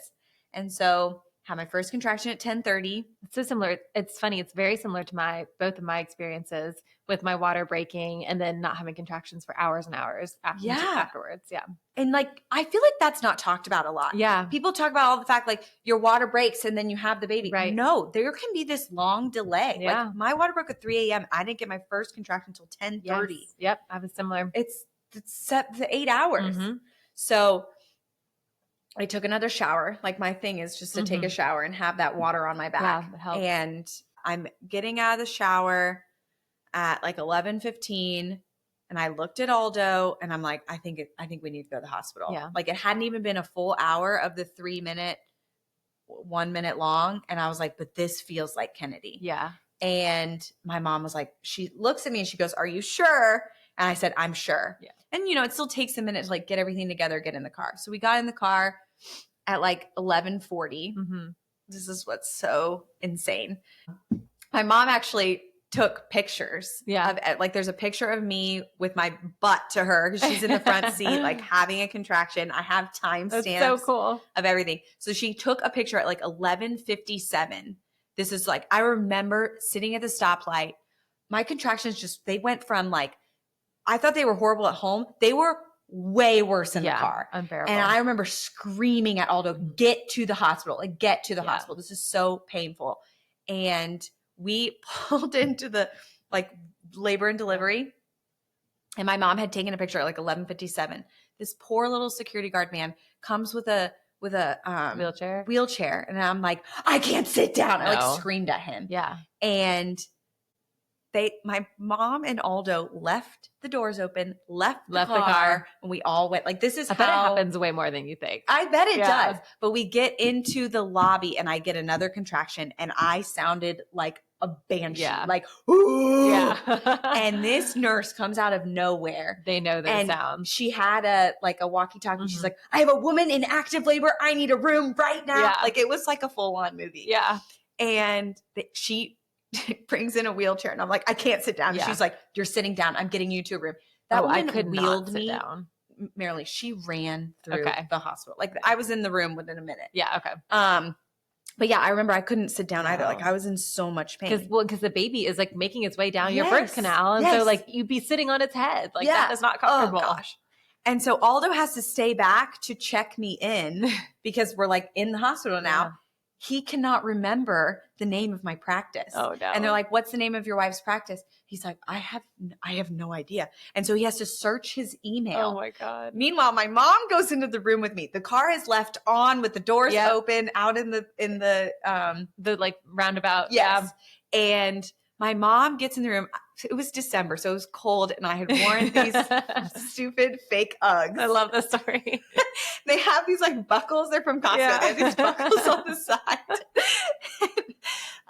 [SPEAKER 2] And so had my first contraction at 10:30.
[SPEAKER 1] It's so similar. It's funny. It's very similar to both of my experiences with my water breaking and then not having contractions for hours and hours afterwards. Yeah.
[SPEAKER 2] And like, I feel like that's not talked about a lot.
[SPEAKER 1] Yeah.
[SPEAKER 2] People talk about all the fact like your water breaks and then you have the baby.
[SPEAKER 1] Right.
[SPEAKER 2] No, there can be this long delay.
[SPEAKER 1] Yeah.
[SPEAKER 2] Like my water broke at 3 a.m. I didn't get my first contraction until 10:30.
[SPEAKER 1] Yes. Yep. I was similar.
[SPEAKER 2] It's set to 8 hours.
[SPEAKER 1] Mm-hmm.
[SPEAKER 2] So I took another shower. Like my thing is just to take a shower and have that water on my back.
[SPEAKER 1] Yeah, it helps.
[SPEAKER 2] And I'm getting out of the shower at like 11:15, and I looked at Aldo and I'm like, I think we need to go to the hospital.
[SPEAKER 1] Yeah.
[SPEAKER 2] Like it hadn't even been a full hour of the 3 minute, 1 minute long. And I was like, but this feels like Kennedy.
[SPEAKER 1] Yeah.
[SPEAKER 2] And my mom was like, she looks at me and she goes, are you sure? And I said, I'm sure.
[SPEAKER 1] Yeah.
[SPEAKER 2] And it still takes a minute to like get everything together, get in the car. So we got in the car at like 11:40.
[SPEAKER 1] Mm-hmm.
[SPEAKER 2] This is what's so insane. My mom actually took pictures.
[SPEAKER 1] Yeah.
[SPEAKER 2] Like there's a picture of me with my butt to her because she's in the front seat, like having a contraction. I have timestamps
[SPEAKER 1] so cool
[SPEAKER 2] of everything. So she took a picture at like 11:57. This is like, I remember sitting at the stoplight. My contractions they went from like, I thought they were horrible at home. They were way worse in the car.
[SPEAKER 1] Unbearable.
[SPEAKER 2] And I remember screaming at Aldo, get to the hospital, like get to the hospital. This is so painful. And we pulled into the like labor and delivery. And my mom had taken a picture at like 11:57. This poor little security guard man comes with a wheelchair. And I'm like, I can't sit down. I like screamed at him.
[SPEAKER 1] Yeah.
[SPEAKER 2] And my mom and Aldo left the doors open, left the car, and we all went like, this is
[SPEAKER 1] I bet it happens way more than you think.
[SPEAKER 2] I bet it does. But we get into the lobby and I get another contraction and I sounded like a banshee, like, ooh.
[SPEAKER 1] Yeah.
[SPEAKER 2] And this nurse comes out of nowhere.
[SPEAKER 1] They know those sounds.
[SPEAKER 2] She had a walkie-talkie. Mm-hmm. She's like, I have a woman in active labor. I need a room right now.
[SPEAKER 1] Yeah.
[SPEAKER 2] Like it was like a full-on movie.
[SPEAKER 1] Yeah.
[SPEAKER 2] And she brings in a wheelchair and I'm like, I can't sit down. Yeah. She's like, you're sitting down. I'm getting you to a room. That woman
[SPEAKER 1] I could
[SPEAKER 2] wheeled
[SPEAKER 1] not
[SPEAKER 2] me
[SPEAKER 1] sit down.
[SPEAKER 2] Merelise, she ran through the hospital. Like I was in the room within a minute.
[SPEAKER 1] Yeah. Okay.
[SPEAKER 2] But yeah, I remember I couldn't sit down either. Like I was in so much pain.
[SPEAKER 1] Because the baby is like making its way down your birth canal. And so like you'd be sitting on its head. Like that is not comfortable.
[SPEAKER 2] Oh gosh. And so Aldo has to stay back to check me in because we're like in the hospital now. Yeah. He cannot remember the name of my practice.
[SPEAKER 1] Oh no.
[SPEAKER 2] And they're like, what's the name of your wife's practice? He's like, I have no idea. And so he has to search his email.
[SPEAKER 1] Oh my God.
[SPEAKER 2] Meanwhile, my mom goes into the room with me. The car is left on with the doors open out in the
[SPEAKER 1] like roundabout.
[SPEAKER 2] Yes. Yeah. And my mom gets in the room. It was December, so it was cold, and I had worn these stupid fake Uggs.
[SPEAKER 1] I love this story.
[SPEAKER 2] They have these like buckles. They're from Costco. Yeah. They have these buckles on the side.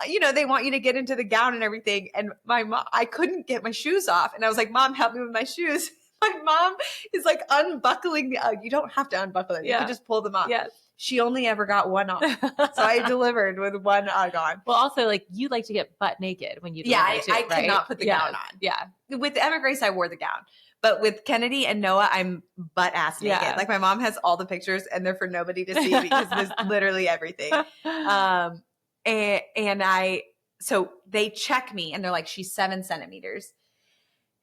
[SPEAKER 2] And, they want you to get into the gown and everything. And my mom, I couldn't get my shoes off. And I was like, Mom, help me with my shoes. My mom is like unbuckling the Ugg. You don't have to unbuckle them. You can just pull them off.
[SPEAKER 1] Yes.
[SPEAKER 2] She only ever got one on. So I delivered with one Ugg on.
[SPEAKER 1] Well, also, like, you like to get butt naked when you deliver.
[SPEAKER 2] I could not put the gown on.
[SPEAKER 1] Yeah.
[SPEAKER 2] With Emma Grace, I wore the gown. But with Kennedy and Noah, I'm butt ass naked. Yeah. Like, my mom has all the pictures, and they're for nobody to see because there's literally everything. So they check me, and they're like, she's 7 centimeters.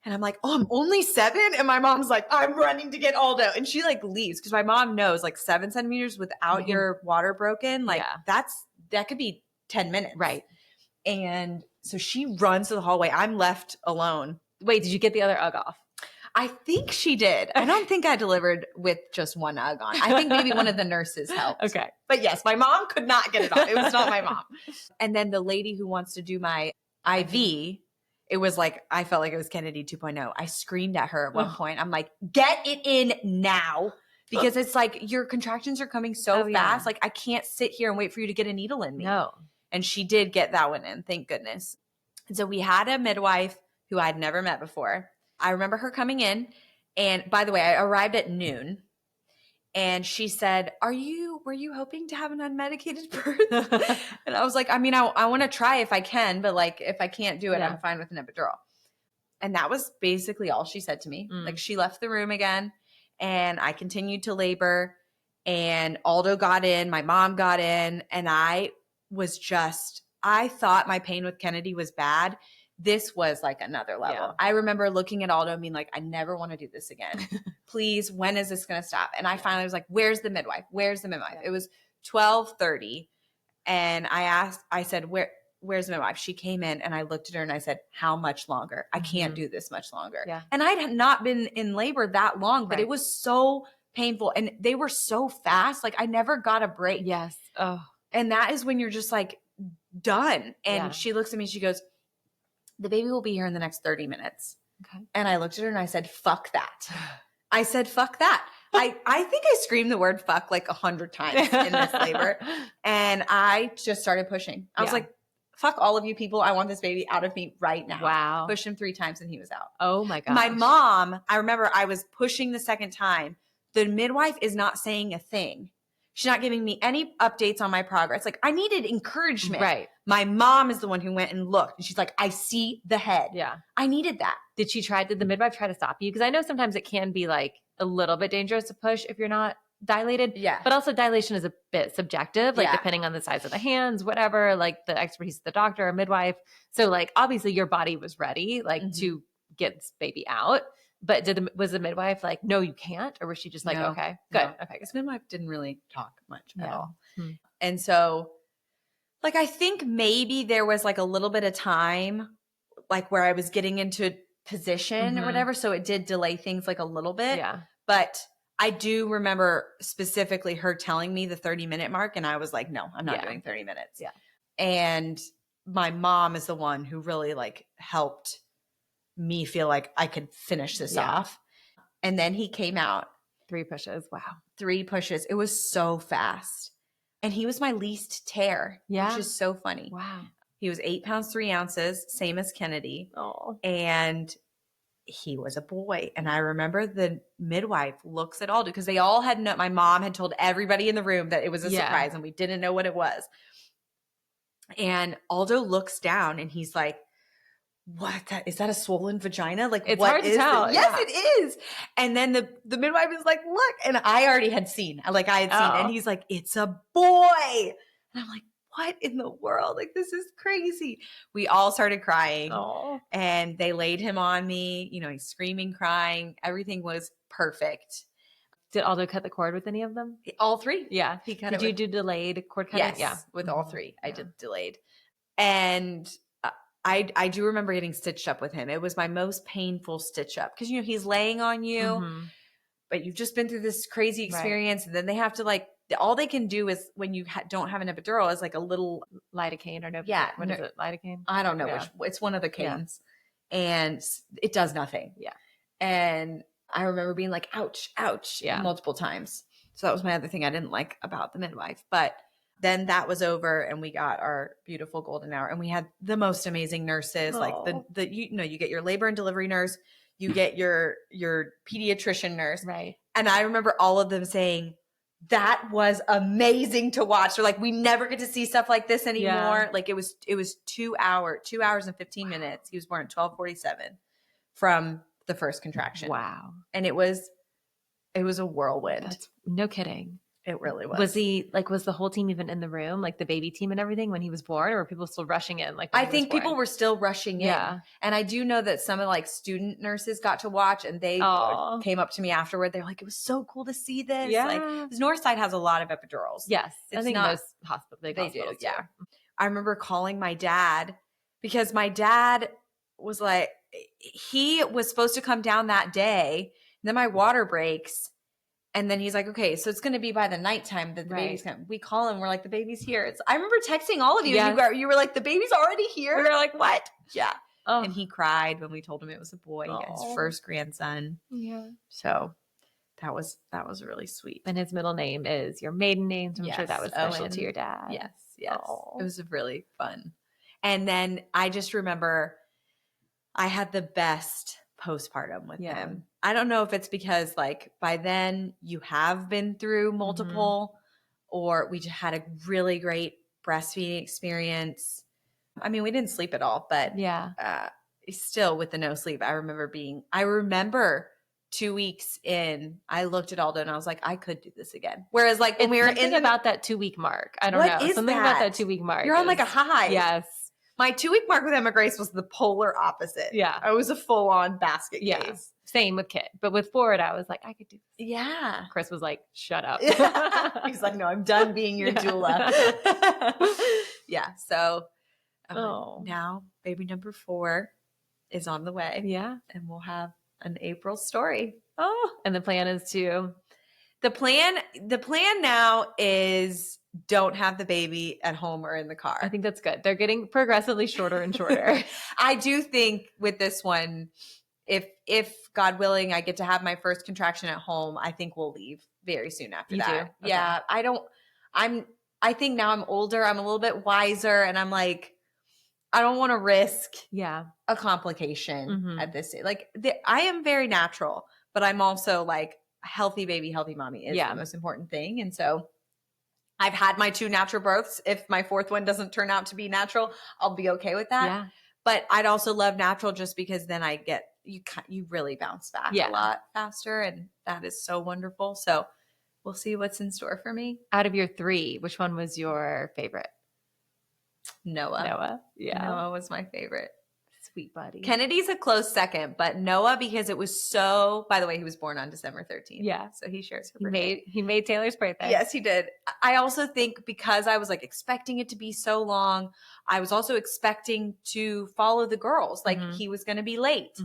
[SPEAKER 2] And I'm like, oh, I'm only 7? And my mom's like, I'm running to get Aldo. And she like leaves because my mom knows like 7 centimeters without your water broken. Like that could be 10 minutes.
[SPEAKER 1] Right.
[SPEAKER 2] And so she runs to the hallway. I'm left alone.
[SPEAKER 1] Wait, did you get the other Ugg off?
[SPEAKER 2] I think she did. I don't think I delivered with just one Ugg on. I think maybe one of the nurses helped.
[SPEAKER 1] Okay.
[SPEAKER 2] But yes, my mom could not get it off. It was not my mom. And then the lady who wants to do my IV, it was like, I felt like it was Kennedy 2.0. I screamed at her at one point. I'm like, get it in now. Because it's like your contractions are coming so fast. Yeah. Like I can't sit here and wait for you to get a needle in me.
[SPEAKER 1] No.
[SPEAKER 2] And she did get that one in, thank goodness. And so we had a midwife who I'd never met before. I remember her coming in. And by the way, I arrived at noon. And she said, were you hoping to have an unmedicated birth? And I was like, I mean, I want to try if I can, but like, if I can't do it, I'm fine with an epidural. And that was basically all she said to me. Like, she left the room again, and I continued to labor, and Aldo got in, my mom got in, and I thought my pain with Kennedy was bad. This was like another level. Yeah. I remember looking at Aldo and being like, I never want to do this again. Please, when is this going to stop? And I finally was like, where's the midwife? Where's the midwife? Yeah. It was 12:30. And I said, where's the midwife? She came in, and I looked at her and I said, how much longer? I can't do this much longer. Yeah. And I had not been in labor that long, but it was so painful. And they were so fast. Like, I never got a break.
[SPEAKER 1] Yes. Oh.
[SPEAKER 2] And that is when you're just like done. And she looks at me, she goes, the baby will be here in the next 30 minutes. Okay. And I looked at her and I said, fuck that. I said, fuck that. I think I screamed the word fuck like 100 times in this labor. And I just started pushing. I was like, fuck all of you people. I want this baby out of me right now.
[SPEAKER 1] Wow.
[SPEAKER 2] Pushed him 3 times and he was out.
[SPEAKER 1] Oh my God.
[SPEAKER 2] My mom, I remember I was pushing the second time. The midwife is not saying a thing. She's not giving me any updates on my progress. Like, I needed encouragement.
[SPEAKER 1] Right.
[SPEAKER 2] My mom is the one who went and looked. And she's like, I see the head.
[SPEAKER 1] Yeah.
[SPEAKER 2] I needed that.
[SPEAKER 1] Did the midwife try to stop you? Because I know sometimes it can be like a little bit dangerous to push if you're not dilated.
[SPEAKER 2] Yeah.
[SPEAKER 1] But also dilation is a bit subjective, like depending on the size of the hands, whatever, like the expertise of the doctor or midwife. So like, obviously your body was ready, like to get this baby out. But was the midwife like, no, you can't? Or was she just like, okay, good.
[SPEAKER 2] No.
[SPEAKER 1] Okay.
[SPEAKER 2] This midwife didn't really talk much at all.
[SPEAKER 1] Hmm.
[SPEAKER 2] And so, like, I think maybe there was like a little bit of time, like where I was getting into position or whatever. So it did delay things like a little bit.
[SPEAKER 1] Yeah.
[SPEAKER 2] But I do remember specifically her telling me the 30-minute mark. And I was like, no, I'm not doing 30 minutes.
[SPEAKER 1] Yeah.
[SPEAKER 2] And my mom is the one who really like helped me feel like I could finish this off. And then he came out.
[SPEAKER 1] 3 pushes. Wow.
[SPEAKER 2] 3 pushes. It was so fast. And he was my least tear, which is so funny.
[SPEAKER 1] Wow.
[SPEAKER 2] He was 8 pounds, 3 ounces, same as Kennedy.
[SPEAKER 1] Oh.
[SPEAKER 2] And he was a boy. And I remember the midwife looks at Aldo because they all had my mom had told everybody in the room that it was a surprise and we didn't know what it was. And Aldo looks down and he's like, is that a swollen vagina? Like,
[SPEAKER 1] it's
[SPEAKER 2] what
[SPEAKER 1] hard to
[SPEAKER 2] is
[SPEAKER 1] tell.
[SPEAKER 2] it? Yes, it is. And then the midwife is like, look, and I already had seen, and he's like, it's a boy. And I'm like, what in the world? Like, this is crazy. We all started crying. And they laid him on me, he's screaming, crying. Everything was perfect.
[SPEAKER 1] Did Aldo cut the cord with any of them?
[SPEAKER 2] All 3.
[SPEAKER 1] Yeah.
[SPEAKER 2] He cut
[SPEAKER 1] Did you do delayed cord cutting?
[SPEAKER 2] Yes.
[SPEAKER 1] Yeah.
[SPEAKER 2] With all 3. I did delayed. And I do remember getting stitched up with him. It was my most painful stitch up because, he's laying on you, but you've just been through this crazy experience. Right. And then they have to all they can do is when you don't have an epidural is like a little
[SPEAKER 1] lidocaine or no.
[SPEAKER 2] Yeah.
[SPEAKER 1] What is it? Lidocaine?
[SPEAKER 2] I don't know it's one of the canes and it does nothing.
[SPEAKER 1] Yeah.
[SPEAKER 2] And I remember being like, ouch, ouch, multiple times. So that was my other thing I didn't like about the midwife, but then that was over and we got our beautiful golden hour and we had the most amazing nurses. Like you get your labor and delivery nurse, you get your pediatrician nurse.
[SPEAKER 1] Right.
[SPEAKER 2] And I remember all of them saying, that was amazing to watch. They're like, we never get to see stuff like this anymore. Yeah. Like it was 2 hours and 15 minutes. He was born at 12:47 from the first contraction.
[SPEAKER 1] Wow.
[SPEAKER 2] And it was a whirlwind.
[SPEAKER 1] That's no kidding.
[SPEAKER 2] It really was.
[SPEAKER 1] Was the whole team even in the room, like the baby team and everything when he was born, or were people still rushing in? Like,
[SPEAKER 2] I think people were still rushing in.
[SPEAKER 1] Yeah.
[SPEAKER 2] And I do know that some of student nurses got to watch and they came up to me afterward. They're like, it was so cool to see this.
[SPEAKER 1] Yeah.
[SPEAKER 2] Because Northside has a lot of epidurals.
[SPEAKER 1] Yes.
[SPEAKER 2] I
[SPEAKER 1] think most hospitals
[SPEAKER 2] do. Yeah. I remember calling my dad because my dad was like, he was supposed to come down that day. And then my water breaks. And then he's like, okay, so it's going to be by the nighttime that the baby's coming. We call him. We're like, the baby's here. I remember texting all of you.
[SPEAKER 1] Yes.
[SPEAKER 2] You were like, the baby's already here?
[SPEAKER 1] We were like, what?
[SPEAKER 2] Yeah.
[SPEAKER 1] Oh.
[SPEAKER 2] And he cried when we told him it was a boy. He got his first grandson.
[SPEAKER 1] Yeah.
[SPEAKER 2] So that was really sweet.
[SPEAKER 1] And his middle name is your maiden name. So I'm sure that was special to your dad.
[SPEAKER 2] Yes. Yes. It was really fun. And then I just remember I had the best postpartum with him. I don't know if it's because like by then you have been through multiple or we just had a really great breastfeeding experience. I mean, we didn't sleep at all, but still with the no sleep, I remember 2 weeks in, I looked at Aldo and I was like, I could do this again. Whereas like when we were in
[SPEAKER 1] about that 2-week mark. I don't know. Something about that 2-week mark.
[SPEAKER 2] You're on like a high.
[SPEAKER 1] Yes.
[SPEAKER 2] My 2-week mark with Emma Grace was the polar opposite.
[SPEAKER 1] Yeah.
[SPEAKER 2] I was a full-on basket case.
[SPEAKER 1] Same with Kit. But with Ford, I was like, I could do this.
[SPEAKER 2] Yeah.
[SPEAKER 1] Chris was like, shut up.
[SPEAKER 2] He's like, no, I'm done being your doula. So now baby number 4 is on the way.
[SPEAKER 1] Yeah.
[SPEAKER 2] And we'll have an April story.
[SPEAKER 1] And the plan is to?
[SPEAKER 2] The plan now is don't have the baby at home or in the car.
[SPEAKER 1] I think that's good. They're getting progressively shorter and shorter.
[SPEAKER 2] I do think with this one, if God willing, I get to have my first contraction at home, I think we'll leave very soon after that.
[SPEAKER 1] Do? Okay.
[SPEAKER 2] Yeah. I think now I'm older. I'm a little bit wiser and I'm like, I don't want to risk a complication at this stage. Like I am very natural, but I'm also like a healthy baby, healthy mommy is the most important thing. And so I've had my 2 natural births. If my 4th one doesn't turn out to be natural, I'll be okay with that.
[SPEAKER 1] Yeah.
[SPEAKER 2] But I'd also love natural just because then I get, you really bounce back a lot faster. And that is so wonderful. So we'll see what's in store for me.
[SPEAKER 1] Out of your 3, which one was your favorite?
[SPEAKER 2] Noah.
[SPEAKER 1] Yeah.
[SPEAKER 2] Noah was my favorite.
[SPEAKER 1] Sweet buddy.
[SPEAKER 2] Kennedy's a close second, but Noah, because it was so, by the way, he was born on December 13th.
[SPEAKER 1] Yeah.
[SPEAKER 2] So he shares her birthday.
[SPEAKER 1] He made Taylor's birthday.
[SPEAKER 2] Yes, he did. I also think because I was like expecting it to be so long, I was also expecting to follow the girls. Like he was going to be late.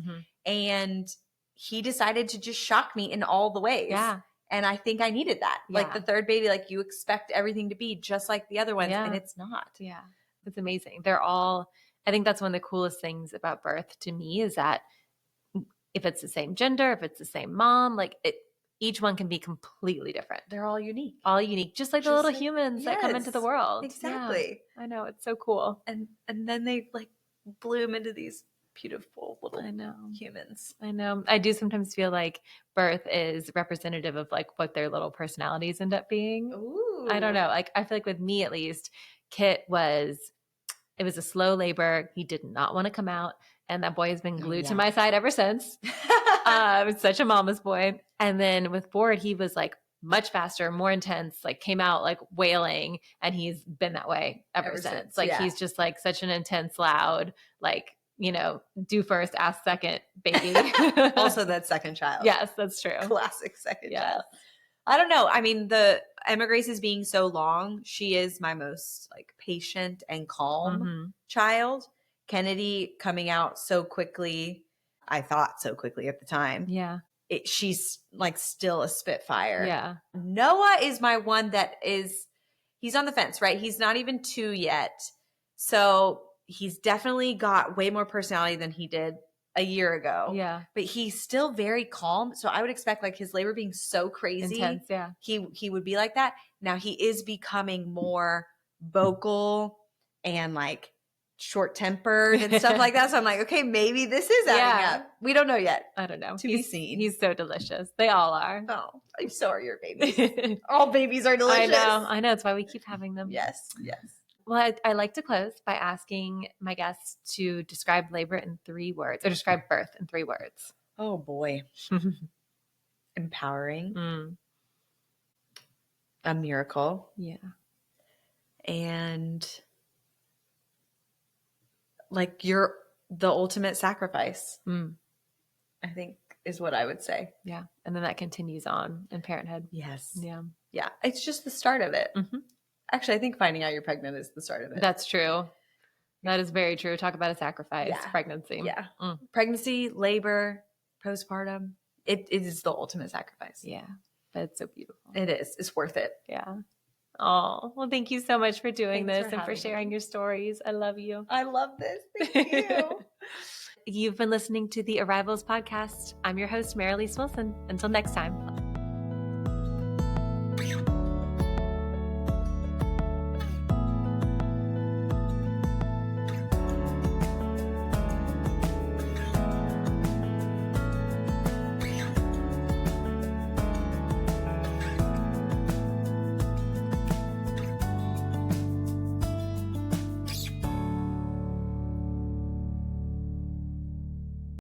[SPEAKER 2] And he decided to just shock me in all the ways.
[SPEAKER 1] Yeah.
[SPEAKER 2] And I think I needed that.
[SPEAKER 1] Yeah.
[SPEAKER 2] Like the 3rd baby, like you expect everything to be just like the other ones, and it's not.
[SPEAKER 1] Yeah. It's amazing. I think that's one of the coolest things about birth to me is that if it's the same gender, if it's the same mom, like each one can be completely different.
[SPEAKER 2] They're all unique.
[SPEAKER 1] Just like the little humans that come into the world.
[SPEAKER 2] Exactly.
[SPEAKER 1] Yeah, I know. It's so cool.
[SPEAKER 2] And then they like bloom into these beautiful little humans.
[SPEAKER 1] I know. I do sometimes feel like birth is representative of like what their little personalities end up being.
[SPEAKER 2] Ooh.
[SPEAKER 1] I don't know. Like I feel like with me at least, Kit it was a slow labor. He did not want to come out. And that boy has been glued to my side ever since. It's such a mama's boy. And then with Ford, he was like much faster, more intense, like came out like wailing. And he's been that way ever since. Like he's just like such an intense, loud, like, do first, ask second baby.
[SPEAKER 2] Also that second child.
[SPEAKER 1] Yes, that's true.
[SPEAKER 2] Classic second child. I don't know. I mean, the Emma Grace is being so long. She is my most like patient and calm child. Kennedy coming out so quickly. I thought so quickly at the time.
[SPEAKER 1] Yeah.
[SPEAKER 2] She's like still a spitfire.
[SPEAKER 1] Yeah.
[SPEAKER 2] Noah is my one he's on the fence, right? He's not even 2 yet. So he's definitely got way more personality than he did a year ago.
[SPEAKER 1] Yeah.
[SPEAKER 2] But he's still very calm. So I would expect like his labor being so crazy.
[SPEAKER 1] Intense, yeah.
[SPEAKER 2] He would be like that. Now he is becoming more vocal and like short-tempered and stuff like that. So I'm like, okay, maybe this is adding up. We don't know yet.
[SPEAKER 1] I don't know.
[SPEAKER 2] To be seen.
[SPEAKER 1] He's so delicious. They all are.
[SPEAKER 2] Oh, so are your babies. All babies are delicious.
[SPEAKER 1] I know. That's why we keep having them.
[SPEAKER 2] Yes.
[SPEAKER 1] Well, I like to close by asking my guests to describe labor in 3 words or describe birth in 3 words.
[SPEAKER 2] Oh, boy. Empowering. A miracle.
[SPEAKER 1] Yeah.
[SPEAKER 2] And like you're the ultimate sacrifice, I think is what I would say.
[SPEAKER 1] Yeah. And then that continues on in parenthood.
[SPEAKER 2] Yes.
[SPEAKER 1] Yeah.
[SPEAKER 2] Yeah. It's just the start of it. Actually, I think finding out you're pregnant is the start of it.
[SPEAKER 1] That's true. That is very true. Talk about a sacrifice, pregnancy.
[SPEAKER 2] Yeah. Pregnancy, labor, postpartum. It is the ultimate sacrifice.
[SPEAKER 1] Yeah. But it's so beautiful.
[SPEAKER 2] It is. It's worth it.
[SPEAKER 1] Yeah. Oh, well, thank you so much for doing
[SPEAKER 2] Thanks
[SPEAKER 1] this
[SPEAKER 2] for
[SPEAKER 1] and for sharing your stories. I love you.
[SPEAKER 2] I love this. Thank you.
[SPEAKER 1] You've been listening to the Arrivals podcast. I'm your host, Merelise Wilson. Until next time.